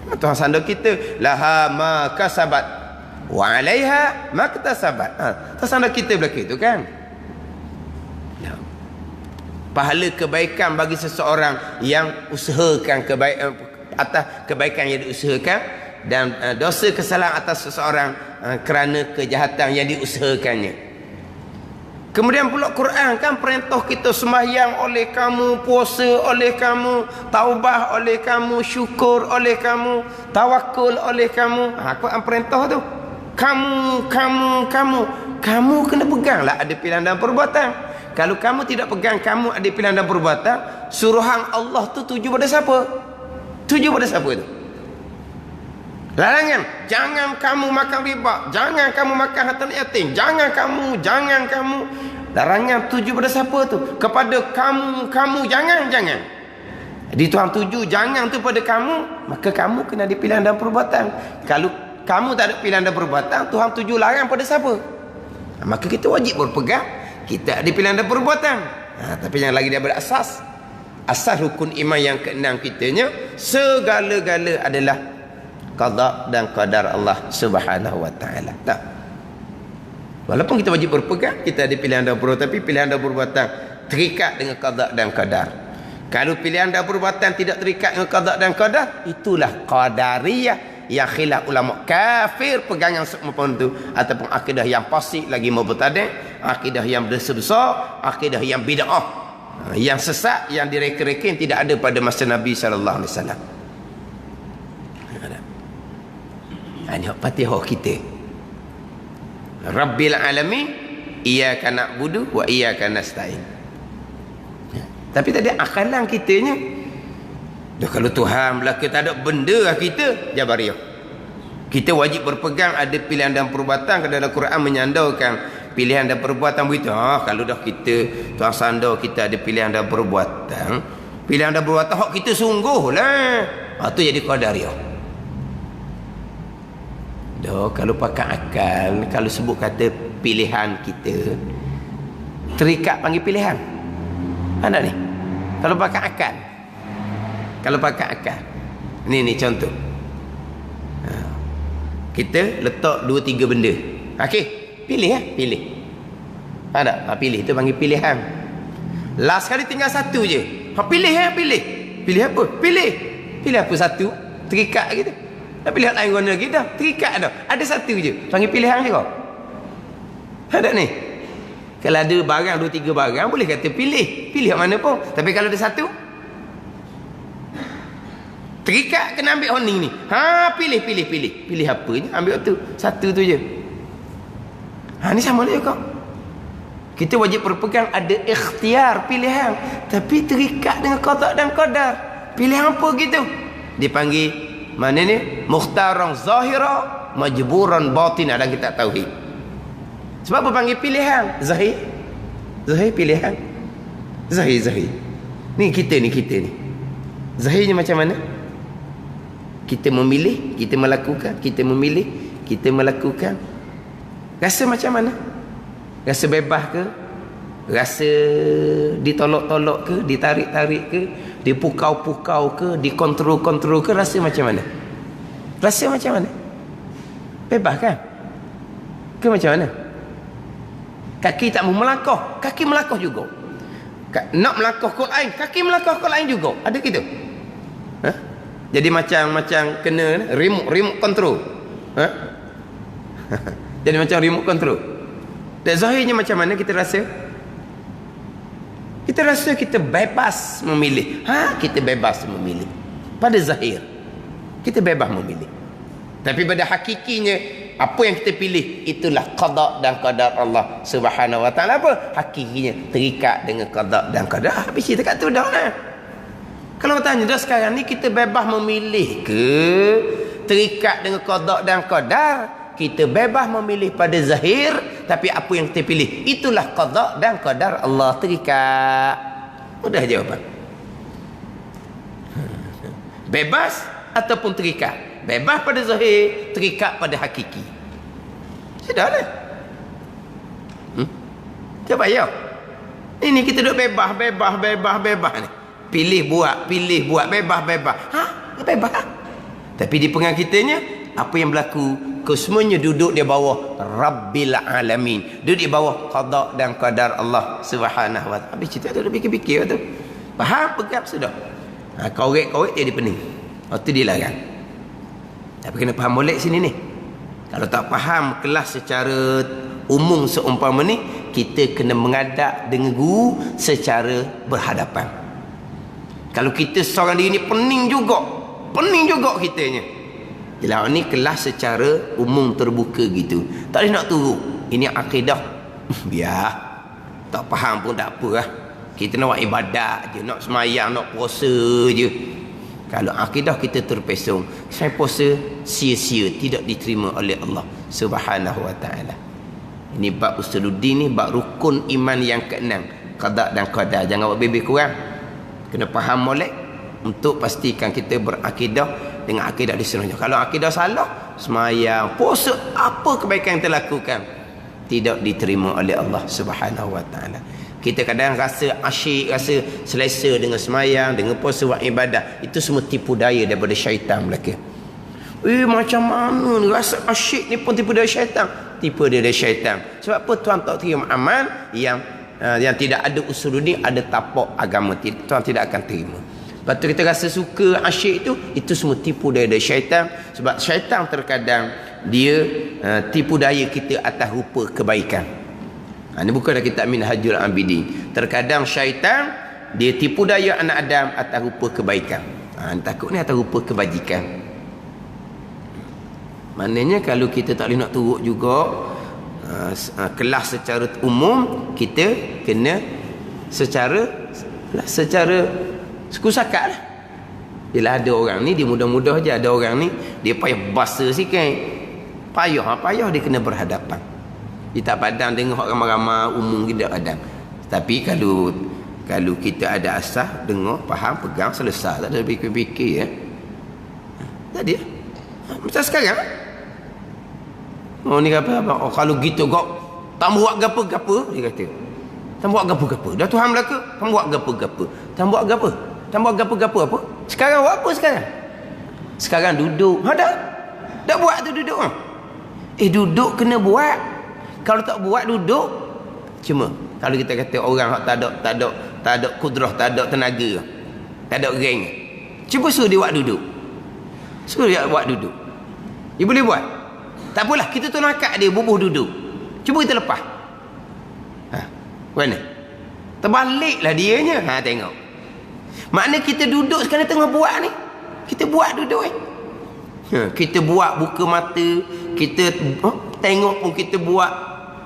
Tuhan sanda kita, laha ma kasabat wa 'alaiha ma iktasabat. Tuhan sanda kita belaka itu kan. Pahala kebaikan bagi seseorang yang usahakan atas kebaikan yang diusahakan, dan dosa kesalahan atas seseorang kerana kejahatan yang diusahakannya. Kemudian pula Quran kan perintah kita sembahyang oleh kamu, puasa oleh kamu, taubah oleh kamu, syukur oleh kamu, tawakul oleh kamu. Quran perintah tu. Kamu kena peganglah ada pilihan dan perbuatan. Kalau kamu tidak pegang kamu ada pilihan dan perbuatan, suruhan Allah tu tuju pada siapa? Tuju pada siapa tu? Larangan, jangan kamu makan riba, jangan kamu makan harta yatim, jangan kamu. Larangan tuju pada siapa tu? Kepada kamu, jangan. Jadi Tuhan tuju jangan tu pada kamu, maka kamu kena ada pilihan dan perbuatan. Kalau kamu tak ada pilihan dan perbuatan, Tuhan tuju larang pada siapa? Maka kita wajib berpegang, kita ada pilihan dan perbuatan. Tapi yang lagi daripada asas rukun iman yang keenam kitanya, segala-gala adalah qada dan qadar Allah Subhanahu wa taala. Tak. Walaupun kita wajib berpegang, kita ada pilihan dan perbuatan, tapi pilihan dan perbuatan terikat dengan qada dan qadar. Kalau pilihan dan perbuatan tidak terikat dengan qada dan qadar, itulah qadariyah yang khilaf ulama kafir pegangan semua itu, ataupun akidah yang fasik lagi mubtadi', akidah yang dosa besar, akidah yang bid'ah, yang sesat, yang direka-reka, yang tidak ada pada masa Nabi sallallahu alaihi wasallam. Ini Fatihah kita. Rabbil alamin, iyyaka na'budu wa iyyaka nasta'in. Tapi tadi akalan kitanya, dah kalau Tuhan belaka tak ada benda lah kita, Jabariyah. Kita wajib berpegang ada pilihan dan perbuatan. Dalam Quran menyandarkan pilihan dan perbuatan begitu. Kalau dah kita Tuhan sandar kita ada pilihan dan perbuatan, pilihan dan perbuatan hak kita sungguh lah. Tu jadi qadariyah. Dah kalau pakai akal, kalau sebut kata pilihan kita, terikat panggil pilihan. Ada ni. Kalau pakai akal. Kalau pakai akal. Ni contoh. Kita letak 2-3 benda. Okey, pilih pilih. Ada, pilih tu panggil pilihan. Last kali tinggal satu je. Pilih pilih. Pilih apa? Pilih apa satu? Terikat gitu. Tak pilih lain guna lagi dah. Terikat dah. Ada satu je. Panggil pilihan je kau. Ada ni. Kalau ada barang 2-3 barang boleh kata pilih. Pilih mana pun. Tapi kalau ada satu, terikat kena ambil honing ni. Pilih. Pilih apa je? Ambil tu. Satu tu je. Ni sama dia kau. Kita wajib berpegang ada ikhtiar pilihan. Tapi terikat dengan qada dan qadar. Pilihan apa gitu? Dipanggil mana ni? Mukhtaran zahira, majburan batina dalam kitab tauhid. Sebab apa panggil pilihan? Zahir pilihan. Zahir. Ni kita ni. Zahirnya macam mana? Kita memilih, kita melakukan, kita memilih, kita melakukan. Rasa macam mana? Rasa bebas ke? Rasa ditolak-tolak ke? Ditarik-tarik ke? Dipukau-pukau ke? Dikontrol-kontrol ke? Rasa macam mana? Rasa macam mana? Bebas kan? Ke macam mana? Kaki tak mau melangkah, kaki melangkah juga. Nak melangkah kot lain, kaki melangkah kot lain juga. Ada gitu? Jadi macam kena remote control. Jadi macam remote control. Dan zahirnya macam mana kita rasa? Kita rasa kita bebas memilih. Kita bebas memilih. Pada zahir kita bebas memilih. Tapi pada hakikinya, apa yang kita pilih itulah qada dan qadar Allah Subhanahu wa taala. Apa hakikinya? Terikat dengan qada dan qadar. Habis kita kat tu dah lah. Kalau tanya dah sekarang ni kita bebas memilih ke terikat dengan qada dan qadar? Kita bebas memilih pada zahir, tapi apa yang kita pilih itulah qada dan qadar Allah, terikat. Mudah jawapan. Bebas ataupun terikat. Bebas pada zahir, terikat pada hakiki. Sudahlah. Tak payah. Ini kita duduk bebas ni. Pilih buat, bebas. Bebas. Tapi di pengang kitanya, apa yang berlaku? Kesemuanya duduk di bawah Rabbil Alamin. Duduk di bawah qada dan qadar Allah Subhanahu wa taala. Habis cerita tu fikir tu. Faham pegang sudah. Korek jadi pening. Waktu dia larang. Tapi kena faham molek sini ni. Kalau tak faham kelas secara umum seumpama ni, kita kena mengadap dengan guru secara berhadapan. Kalau kita seorang diri ni pening juga kitanya. Jelah ni kelas secara umum terbuka gitu. Tak boleh nak turun. Ini akidah. Biar. Tak faham pun tak apa lah. Kita nak buat ibadat je, nak semayang, nak puasa je. Kalau akidah kita terpesong, saya puasa sia-sia, tidak diterima oleh Allah Subhanahu wa taala. Ini bab usuluddin ni, bab rukun iman yang keenam, qada dan qadar. Jangan buat lebih kurang. Kena faham molek untuk pastikan kita berakidah dengan akidah di seluruhnya. Kalau akidah salah, semayang, puasa, apa kebaikan yang kita lakukan, tidak diterima oleh Allah Subhanahu wa taala. Kita kadang rasa asyik, rasa selesa dengan semayang, dengan puasa, buat ibadah. Itu semua tipu daya daripada syaitan belaka. Macam mana ni, rasa asyik ni pun tipu daya syaitan. Tipu daya syaitan. Sebab apa? Tuan tak terima amal yang tidak ada usuluddin, ada tapak agama. Tuan tidak akan terima. Lepas tu kita rasa suka, asyik itu semua tipu daya dari syaitan. Sebab syaitan terkadang dia tipu daya kita atas rupa kebaikan. Ini bukanlah kitab Minhajul Abidin. Terkadang syaitan dia tipu daya anak Adam atas rupa kebaikan. Takut ni atas rupa kebajikan. Maknanya kalau kita tak boleh nak turut juga kelas secara umum, kita kena secara sekusakat lah. Bila ada orang ni dia mudah-mudah je, ada orang ni dia payah basa sikit, payah dia kena berhadapan. Dia tak padang tengok ramai-ramai umum kita padang. Tapi kalau kita ada asas, dengar, faham, pegang, selesai, tak ada fikir-fikir ya. Tak dia. Macam sekarang. Ni apa? Kalau gitu kok tak buat gapo-gapo, dia kata. Tak buat gapo-gapo. Dah Tuhan belaka, tak buat gapo-gapo. Tak buat gapo? Tak buat gapo-gapo apa? Sekarang buat apa sekarang? Sekarang duduk. Dah buat tu duduk. Duduk kena buat. Kalau tak buat duduk. Cuma kalau kita kata orang tak ada kudrah, tak ada tenaga, tak ada geng, cuba suruh dia buat duduk. Suruh dia buat duduk. Dia boleh buat. Tak apalah, kita tolong akak dia bubuh duduk. Cuba kita lepas. Mana? Terbaliklah dianya. Tengok. Makna kita duduk sekarang tengah buat ni. Kita buat duduk kita buat buka mata, kita tengok pun kita buat,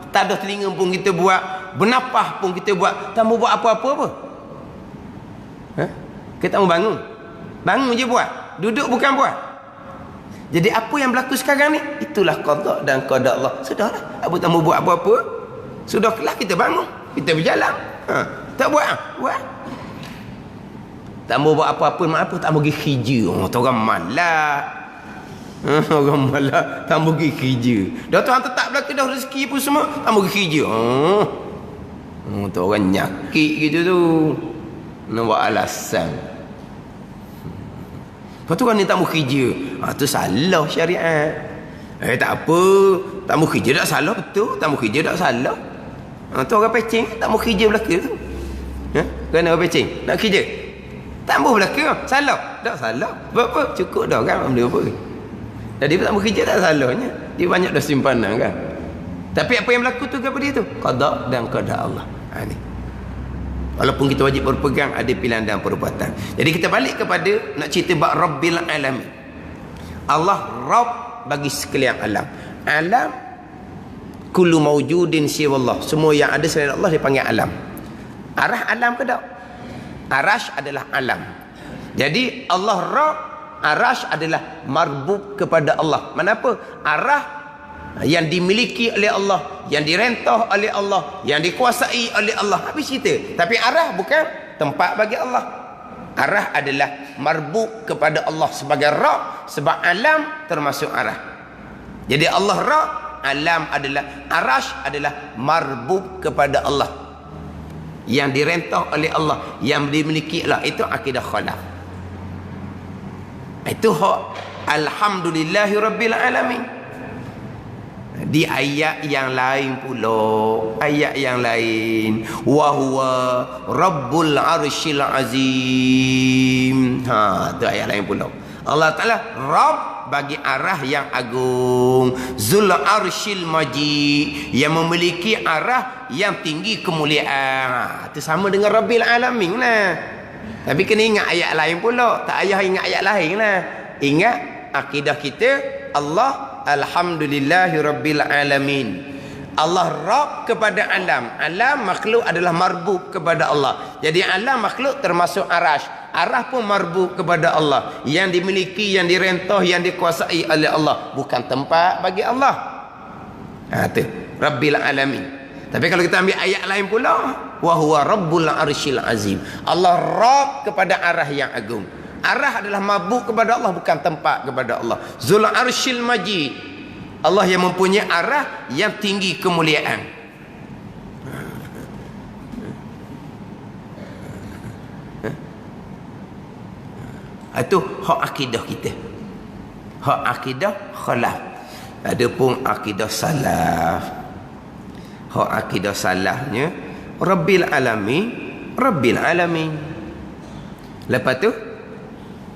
tak ada telinga pun kita buat, bernafas pun kita buat. Tak mau buat apa-apa apa. Kita mau bangun. Bangun je buat. Duduk bukan buat. Jadi apa yang berlaku sekarang ni, itulah qada dan qadar Allah. Sudahlah. Apa tak mau buat apa-apa. Sudah kelas kita bangun. Kita berjalan. Tak buat. Buat. Tak mau buat apa-apa, apa tak mau pergi kerja. Tu orang malas. Orang malas tak mau pergi kerja. Dah Tuhan tetap belaka dah rezeki pun semua, tak mau pergi kerja. Tu orang nyakit gitu tu. Nak buat alasan. Lepas tu kan ni tak mau kerja. Tu salah syariat. Tak apa. Tak mau kerja tak salah, betul. Tak mau kerja tak salah. Tu orang pecing tak mau kerja belaka tu. Kerana orang pecing nak kerja. Tak mau belaka. Salah. Tak salah. Apa? Cukup dah kan. Benda apa. Jadi tak mau kerja tak salahnya. Dia banyak dah simpanan kan. Tapi apa yang berlaku tu kepada dia tu? Qada dan qadar Allah. Ni. Walaupun kita wajib berpegang, ada pilihan dan perbuatan. Jadi kita balik kepada nak cerita bab Rabbil Alamin. Allah Rabb bagi sekalian alam. Alam kullu mawjudin siwallah. Semua yang ada selain Allah dipanggil alam. Arah alam ke tak? Arash adalah alam. Jadi Allah Rabb, arash adalah marbub kepada Allah. Kenapa? Arah yang dimiliki oleh Allah, yang direntah oleh Allah, yang dikuasai oleh Allah. Habis cerita. Tapi arah bukan tempat bagi Allah. Arah adalah marbub kepada Allah sebagai Rabb, sebab alam termasuk arah. Jadi Allah Rabb, alam adalah arash adalah marbub kepada Allah. yang direntah oleh Allah, yang dimiliki Allah, itu akidah khalaf. Itu hak alhamdulillahi rabbil alamin. Di ayat yang lain pula, ayat yang lain, wa huwa rabbul arsyil azim. Tu ayat lain pula. Allah Taala Rabb bagi arah yang agung, Zul arsyil majid, yang memiliki arah yang tinggi kemuliaan. Itu sama dengan Rabbil alamin lah. Tapi kena ingat ayat lain pula. Tak payah ingat ayat lain lah. Ingat akidah kita, Allah alhamdulillahi rabbil alamin. Allah Rabb kepada alam. Alam makhluk adalah marbub kepada Allah. Jadi alam makhluk termasuk arash. Arah pun marbub kepada Allah. Yang dimiliki, yang direntah, yang dikuasai oleh Allah. Bukan tempat bagi Allah. Tu Rabbil alamin. Tapi kalau kita ambil ayat lain pula, wa huwa rabbul arsyil azim. Allah Rabb kepada arah yang agung. Arah adalah mabuk kepada Allah, bukan tempat kepada Allah. Zul arsyil majid. Allah yang mempunyai arah yang tinggi kemuliaan. Itu hak akidah kita. Hak akidah khalaf. Adapun akidah salaf, hak akidah salafnya Rabbil alamin, Rabbil alamin. Lepas tu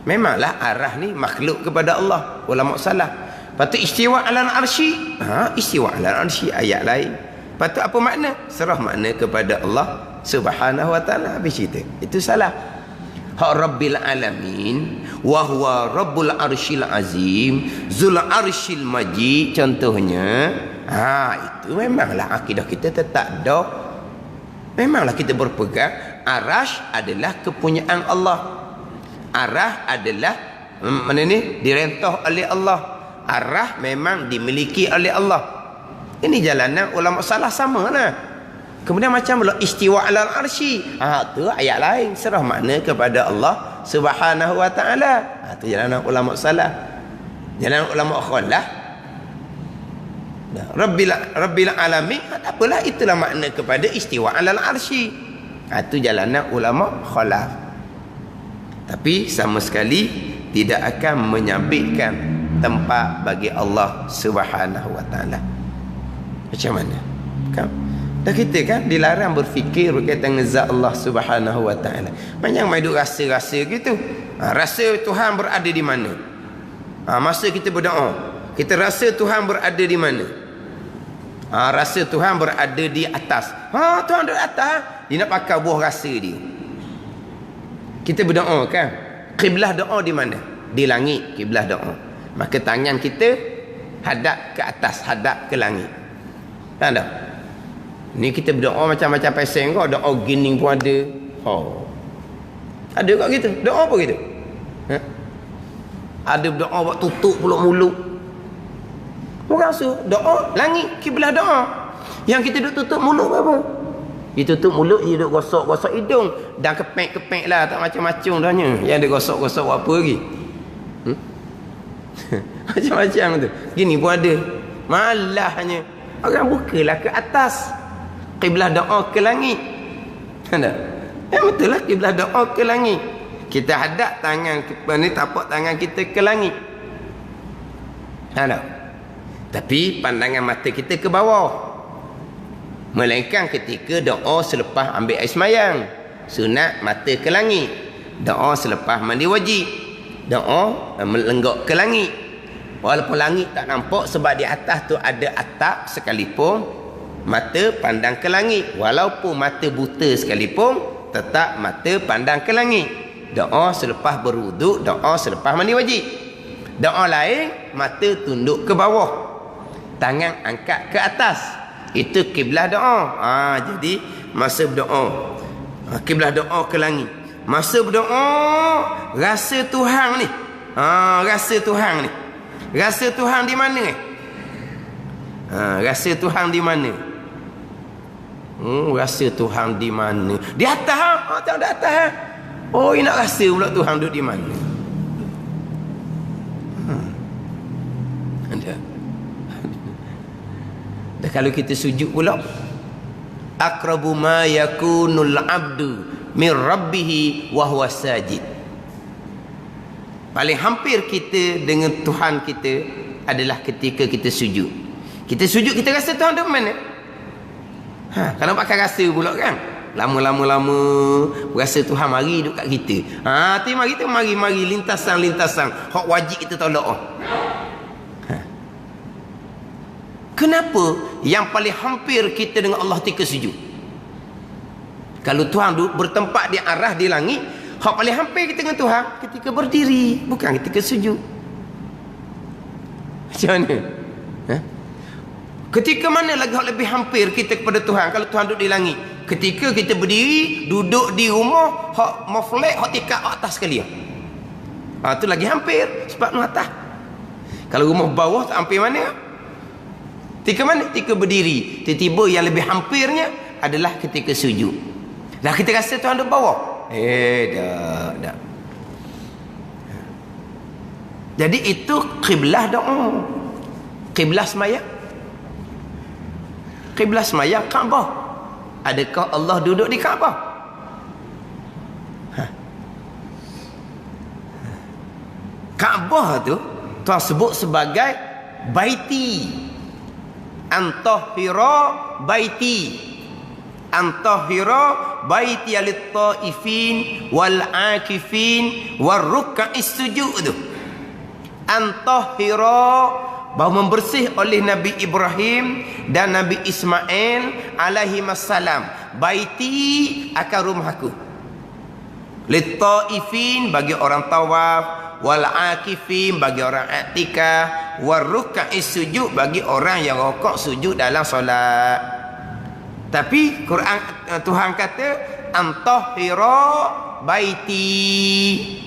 memanglah arah ni makhluk kepada Allah, ulama salaf. Lepas tu istiwa alal arsy. Istiwa alal arsy ayat lain. Lepas tu apa makna? Serah makna kepada Allah Subhanahu wa taala. Habis cerita. Itu salah. Hak Rabbil alamin wa huwa rabbul arsyil azim, zul arsyil majid contohnya. Itu memanglah akidah kita tetap dah. Memanglah kita berpegang arash adalah kepunyaan Allah. Arah adalah mana ni? Direntah oleh Allah. Arah memang dimiliki oleh Allah. Ini jalanan ulama salah sama lah. Kemudian macam pula istiwa alal arsy. Tu ayat lain, serah makna kepada Allah Subhanahu wa taala. Tu jalanan ulama salah. Jalanan ulama khalaf. Rabbil alamin, apalah itulah makna kepada istiwa alal arsy. Tu jalanan ulama khalaf. Tapi sama sekali tidak akan menyabitkan tempat bagi Allah Subhanahu wa taala. Macam mana? Kan? Dah kita kan dilarang berfikir berkaitan dengan zat Allah Subhanahu wa taala. Macam mai duk rasa-rasa gitu. Rasa Tuhan berada di mana? Masa kita berdoa, kita rasa Tuhan berada di mana? Rasa Tuhan berada di atas. Tuhan ada di atas. Dia nak pakai buah rasa dia. Kita berdoa kan? Kiblah doa di mana? Di langit kiblah doa. Maka tangan kita hadap ke atas, hadap ke langit. Tak ada. Ni kita berdoa macam-macam pasang kau, doa gini pun ada. Ada kat gitu. Doa apa gitu? Ada doa buat tutup mulut. Bukan so, doa langit kiblah doa. Yang kita duk tutup mulut apa? Dia tutup mulut, dia duk gosok-gosok hidung dan kepek-kepek lah, tak macam-macam dahnya. Yang dia gosok-gosok apa lagi? Macam-macam tu. Gini pun ada. Malahnya orang bukalah ke atas. Kiblah doa ke langit. Ada. Betul lah kiblah doa ke langit. Kita hadap tangan ni, tapak tangan kita ke langit. Ada. Tapi pandangan mata kita ke bawah. Melainkan ketika doa selepas ambil air semayang. Sunat mata ke langit. Doa selepas mandi wajib. Doa melenggak ke langit. Walaupun langit tak nampak sebab di atas tu ada atap sekalipun, mata pandang ke langit. Walaupun mata buta sekalipun, tetap mata pandang ke langit. Doa selepas berwuduk, doa selepas mandi wajib. Doa lain, mata tunduk ke bawah, tangan angkat ke atas. Itu kiblah doa. Jadi masa berdoa, kiblah doa ke langit. Masa berdoa, rasa Tuhan ni. Rasa Tuhan ni. Rasa Tuhan di mana? Rasa Tuhan di mana? Rasa Tuhan di mana? Di atas. Tak ada atas. Nak rasa pula Tuhan duduk di mana? Ada. Dan kalau kita sujud pula, aqrabu ma yakunul abdu min rabbih wa huwa sajid. Paling hampir kita dengan Tuhan kita adalah ketika kita sujud. Kita sujud, kita rasa Tuhan duduk mana? Kalau pakai rasa pula kan? Lama-lama rasa Tuhan mari duduk kat kita. Tu mari kita mari lintasan hak wajib kita tolak. Kenapa yang paling hampir kita dengan Allah ketika sujud? Kalau Tuhan bertempat di arah di langit, hak paling hampir kita dengan Tuhan ketika berdiri, bukan ketika sujud. Macam mana? Ketika mana lagi hak lebih hampir kita kepada Tuhan kalau Tuhan duduk di langit? Ketika kita berdiri, duduk di rumah, hak maflek, hak tingkat atas sekali. Tu lagi hampir sebab nu atas. Kalau rumah bawah tak hampir mana? Ketika mana? Ketika berdiri. Tiba-tiba yang lebih hampirnya adalah ketika sujud. Dah kita rasa Tuhan duduk bawah. Tak. Jadi itu qiblah doa. Qiblah sembahyang. Qiblah sembahyang Kaabah. Adakah Allah duduk di Kaabah? Kaabah tu Tuhan sebut sebagai baiti. Antahira baiti. Antahira baiti lit-taifin wal-akifin war-ruk'is sujud tu. Antahira bahawa membersih oleh Nabi Ibrahim dan Nabi Ismail alaihi wassalam baiti akan rumahku. Lit-taifin bagi orang tawaf, wal akifin bagi orang i'tikaf, war ruk'is sujud bagi orang yang rukuk sujud dalam solat. Tapi Quran Tuhan kata antahira baiti,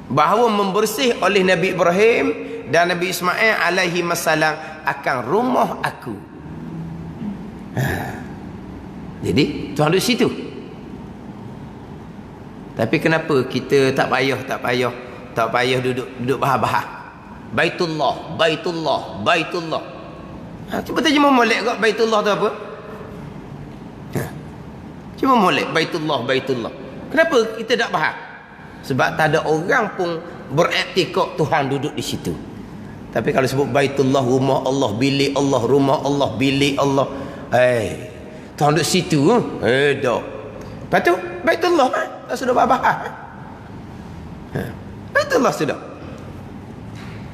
bahawa membersih oleh Nabi Ibrahim dan Nabi Ismail alaihi wassalam akan rumah aku. Jadi Tuhan duduk situ. Tapi kenapa kita tak payah duduk bahar-bahar. Baitullah. Cuba terjemah molek kat Baitullah tu apa? Cuba molek Baitullah. Kenapa kita tak bahar? Sebab tak ada orang pun beretikad Tuhan duduk di situ. Tapi kalau sebut Baitullah, rumah Allah, bilik Allah, rumah Allah, bilik Allah, Tuhan duduk situ. Tak. Lepas tu Baitullah tak sudah bahar. Baitullah sudah.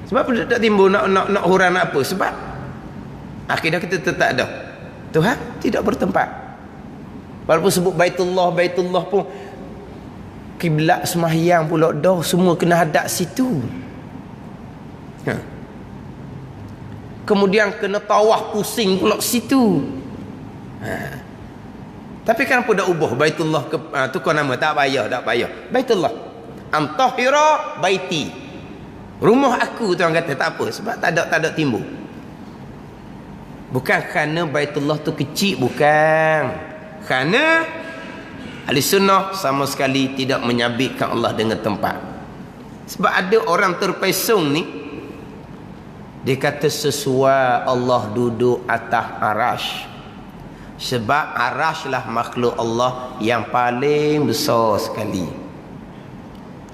Sebab tak timbul nak hurang nak apa? Sebab akidah kita tetap ada. Tuhan tidak bertempat. Walaupun sebut Baitullah pun kiblat sembahyang pula dah semua kena hadap situ. Kemudian kena tawaf pusing pula situ. Tapi kenapa dah ubah Baitullah ke tukar nama? Tak payah. Baitullah antahira baiti, rumah aku. Tuan kata tak apa sebab tak ada timbul. Bukan kerana Baitullah tu kecil, bukan. Kerana ahli sunnah sama sekali tidak menyabitkan Allah dengan tempat. Sebab ada orang terpesong ni, dia kata sesuai Allah duduk atas arash. Sebab arash lah makhluk Allah yang paling besar sekali.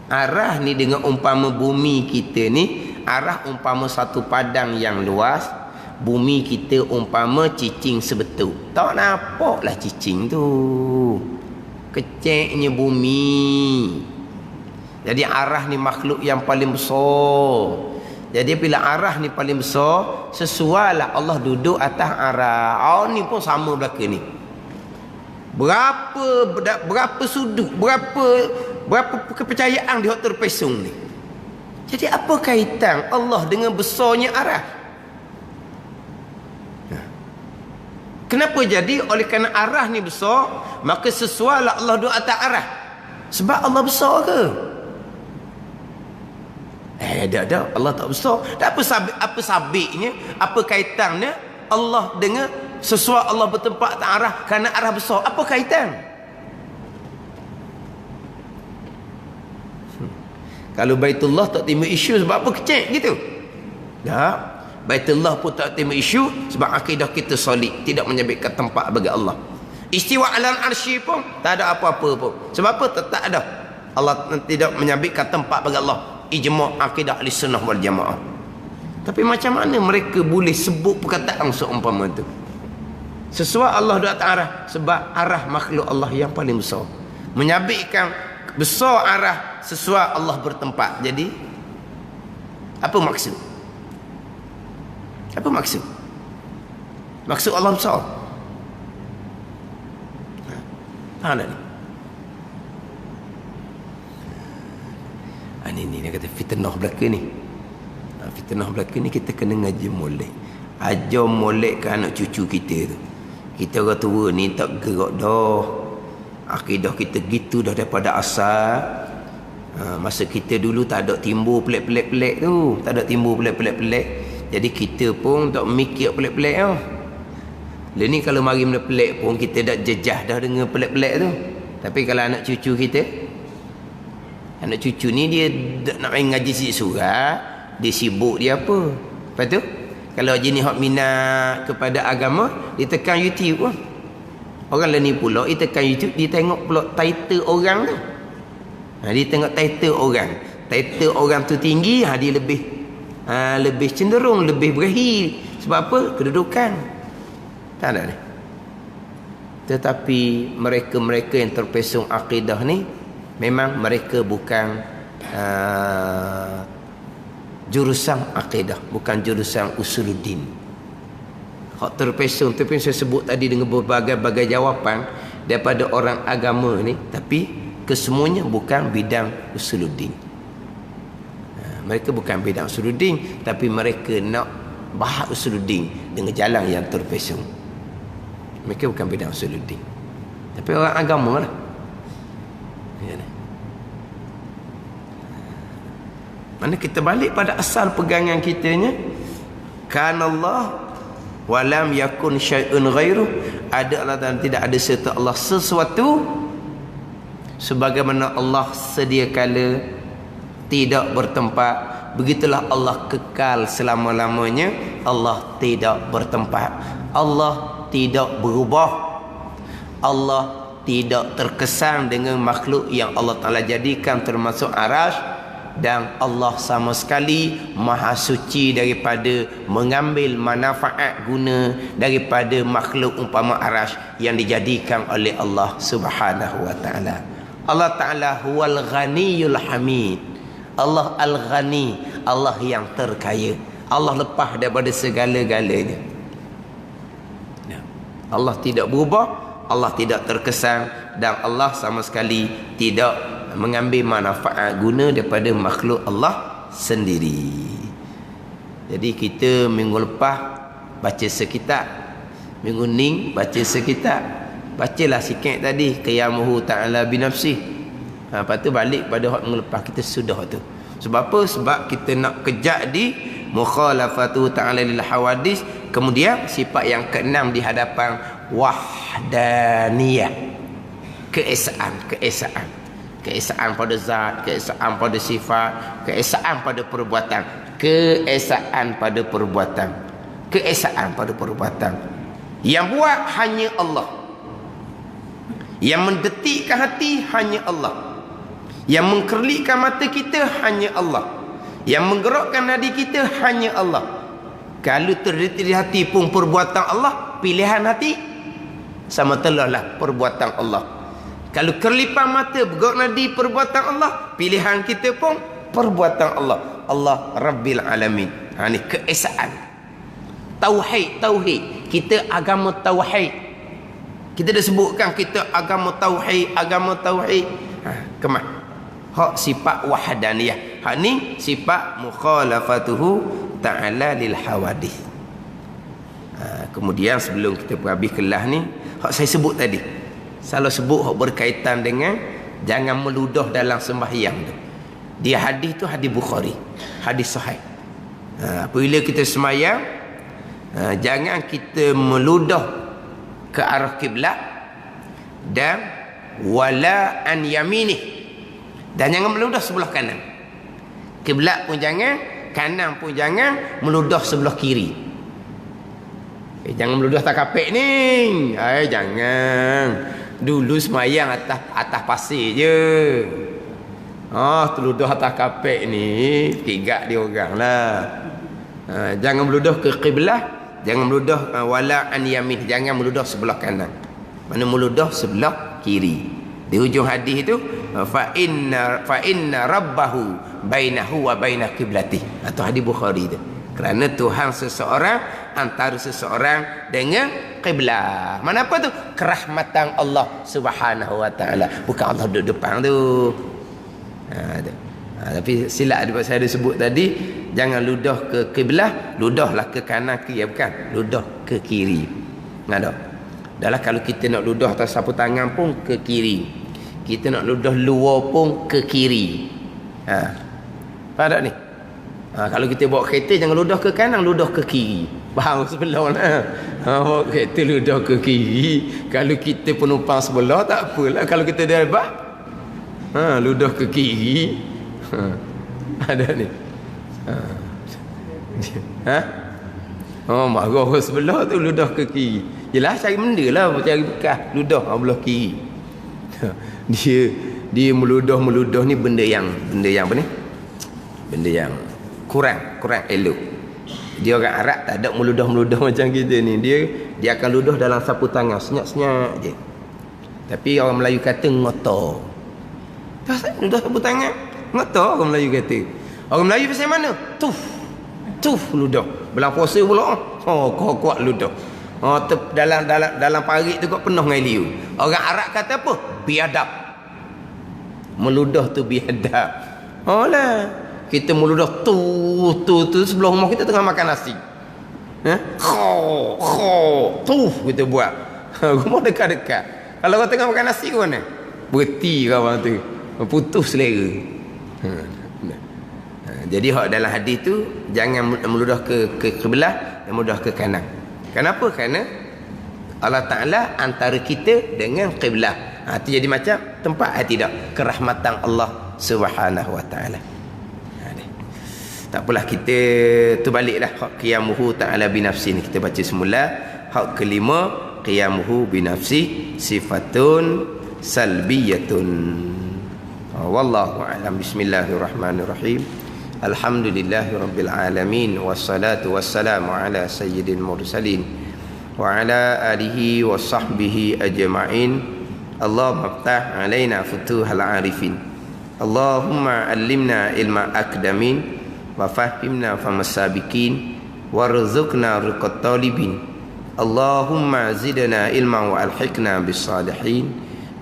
Arah ni dengan umpama bumi kita ni, arah umpama satu padang yang luas, bumi kita umpama cicing sebetul. Tak nampaklah cicing tu, kecilnya bumi. Jadi arah ni makhluk yang paling besar. Jadi bila arah ni paling besar, sesuailah Allah duduk atas arah. Ni pun sama belaka ni. Berapa sudut, berapa kepercayaan di hak terpesong ni. Jadi apa kaitan Allah dengan besarnya arah? Kenapa jadi? Oleh kerana arah ni besar, maka sesuailah Allah duduk atas arah. Sebab Allah besar ke? Tak. Allah tak besar. Tak apa sabitnya, apa kaitannya Allah dengan sesuai Allah bertempat atas arah kerana arah besar? Apa kaitan? Kalau Baitullah tak timbul isu sebab apa kecil gitu? Tak. Baitullah pun tak terima isu sebab akidah kita solid, tidak menyabitkan tempat bagi Allah. Istiwa alal arsy pun tak ada apa-apa pun. Sebab apa? Tak ada. Allah tidak menyabitkan tempat bagi Allah. Ijma' akidah ahli sunnah wal jamaah. Tapi macam mana mereka boleh sebut perkataan seumpama itu? Sesuai Allah Ta'ala, sebab arah makhluk Allah yang paling besar. Menyabitkan besar arah sesuai Allah bertempat. Jadi apa maksud? Apa maksud? Maksud Allah besar. Faham tak ni? Ni dia kata fitnah belaka ni. Fitnah belaka ni kita kena ngaji molek. Ajar molek ke anak cucu kita tu. Kita orang tua ni tak gerak dah. Akidah kita gitu dah daripada asal. Masa kita dulu tak ada timbul pelik-pelik tu. Tak ada timbul pelik-pelik. Jadi kita pun tak mikir pelik-pelik tau. Lain ni kalau mari benda pelik pun kita dah jejah dah dengan pelik-pelik tu. Tapi kalau anak cucu kita, anak cucu ni dia nak main ngaji sikit surat, dia sibuk dia apa. Lepas tu kalau jenis hak minat kepada agama, dia tekan YouTube pun. Orang lain ni pula, dia tekan YouTube, dia tengok pula title orang tu. Dia tengok title orang. Title orang tu tinggi, dia lebih cenderung, lebih berakhir. Sebab apa? Kedudukan. Tak ada ni. Tetapi mereka-mereka yang terpesong akidah ni, memang mereka bukan jurusan akidah, bukan jurusan usuluddin. Hak terpesong, tapi saya sebut tadi dengan berbagai-bagai jawapan daripada orang agama ni, tapi kesemuanya bukan bidang usuluddin. Mereka bukan bidang usuluddin, tapi mereka nak bahas usuluddin dengan jalan yang terpesong. Mereka bukan bidang usuluddin, tapi orang agama lah. Mana kita balik pada asal pegangan kitanya, kan Allah walam yakun syai'un ghairu, ada Allah dan tidak ada serta Allah sesuatu sebagaimana Allah sedia kala tidak bertempat, begitulah Allah kekal selama-lamanya. Allah tidak bertempat, Allah tidak berubah, Allah tidak terkesan dengan makhluk yang Allah Ta'ala jadikan termasuk arasy. Dan Allah sama sekali maha suci daripada mengambil manfaat guna daripada makhluk umpama arasy yang dijadikan oleh Allah Subhanahu wa taala. Allah Taala huwal ghaniyul hamid. Allah al-ghani, Allah yang terkaya. Allah lepas daripada segala-galanya. Allah tidak berubah, Allah tidak terkesan, dan Allah sama sekali tidak mengambil manfaat guna daripada makhluk Allah sendiri. Jadi kita minggu lepas baca sekitab, minggu ni baca sekitab, bacalah sikit tadi qiyamuhu ta'ala binafsih. Lepas tu balik pada hak minggu lepas kita sudah tu. Sebab apa? Sebab kita nak kejak di mukhalafatu ta'ala lil hawadis. Kemudian sifat yang keenam di hadapan wahdaniyah, keesaan pada zat, keesaan pada sifat, keesaan pada perbuatan, keesaan pada perbuatan, keesaan pada perbuatan. Yang buat hanya Allah, yang mendetikkan hati hanya Allah, yang mengkerlikkan mata kita hanya Allah, yang menggerakkan nadi kita hanya Allah. Kalau terdetik di hati pun perbuatan Allah, pilihan hati sama telahlah perbuatan Allah. Kalau kerlipan mata bergerak nadi perbuatan Allah, pilihan kita pun perbuatan Allah. Allah Rabbil Alamin. Ni keesaan. Tauhid. Kita agama tauhid. Kita dah sebutkan kita agama tauhid. Kemah? Hak sifat wahdaniyah. Hak ni sifat mukhalafatuhu ta'ala lil hawadith. Kemudian sebelum kita habis kelas ni, hak saya sebut tadi, selalu sebut hak berkaitan dengan jangan meludah dalam sembahyang tu. Dia hadis tu hadis Bukhari, hadis sahih. Apabila kita sembahyang, jangan kita meludah ke arah kiblat, dan wala an yaminih, dan jangan meludah sebelah kanan. Kiblat pun jangan, kanan pun jangan meludah sebelah kiri. Jangan meludah tak kapek ni. Jangan. Dulu semayang atas pasir je. Teludah atas kapek ni tigak dia orang lah. Jangan meludah ke qiblah, jangan meludah wala an yamin, jangan meludah sebelah kanan. Mana meludah sebelah kiri. Di hujung hadis itu fa inna rabbahu bainahu wa baina qiblatihi. Atau hadis Bukhari itu. Kerana Tuhan seseorang antara seseorang dengan qiblah. Mana apa tu? Kerahmatan Allah Subhanahu wa taala. Bukan Allah duduk depan tu. Tapi silap saya ada sebut tadi, jangan ludah ke qiblah, ludahlah ke kanan kiri, bukan ludah ke kiri. Ada. Dahlah kalau kita nak ludah atas sapu tangan pun ke kiri. Kita nak ludah luar pun ke kiri. Faham tak ni? Kalau kita bawa kereta jangan ludah ke kanan, ludah ke kiri. Faham sebelah lah. Bawa kereta ludah ke kiri. Kalau kita penumpang sebelah tak apalah. Kalau kita driver ludah ke kiri. Ada ni. Marah orang sebelah tu ludah ke kiri. Yelah cari benda lah, cari bekas ludah belah kiri. Dia meludah ni benda yang apa ni? Benda yang kurang elok. Dia orang Arab tak ada meludah macam kita ni. Dia akan ludah dalam sapu tangan senyap-senyap je. Tapi orang Melayu kata ngotor. Ludah sapu tangan ngotor, orang Melayu kata. Orang Melayu pasal mana? Tuf ludah. Belang puasa pula. Kuat ludah. Dalam parit tu kau penuh dengan liu. Orang Arab kata apa? Biadab. Meludah tu biadab. Lah. Kita meludah tu sebelah rumah kita tengah makan nasi. Kita buat. Rumah dekat-dekat. Kalau kau tengah makan nasi ke mana? Berhenti kawan tu. Putus selera. Jadi dalam hadis tu jangan meludah ke qiblah, dan meludah ke kanan. Kenapa? Kerana Allah Ta'ala antara kita dengan qiblah. Itu jadi macam tempat tidak kerahmatan Allah Subhanahu wa ta'ala. Tak apalah, kita terbaliklah hak qiyamuhu ta'ala binafsi ni kita baca semula. Hak kelima, qiyamuhu binafsi sifatun salbiyatun. Wallahu a'lam. Bismillahirrahmanirrahim. Alhamdulillahirabbil alamin, wassalatu wassalamu ala sayyidil mursalin wa ala alihi wa sahbihi ajma'in. Allahumma iftah alaina futuhal arifin. Allahumma allimna ilma akdamin wa fahimna famasabikin warzuqna riqat talibin. Allahumma zidna ilman wa alhiqna bis salihin.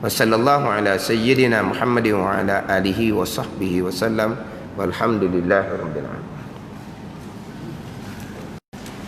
Wa sallallahu ala sayyidina Muhammadin wa ala alihi wa sahbihi wa sallam. Walhamdulillahirabbil alamin.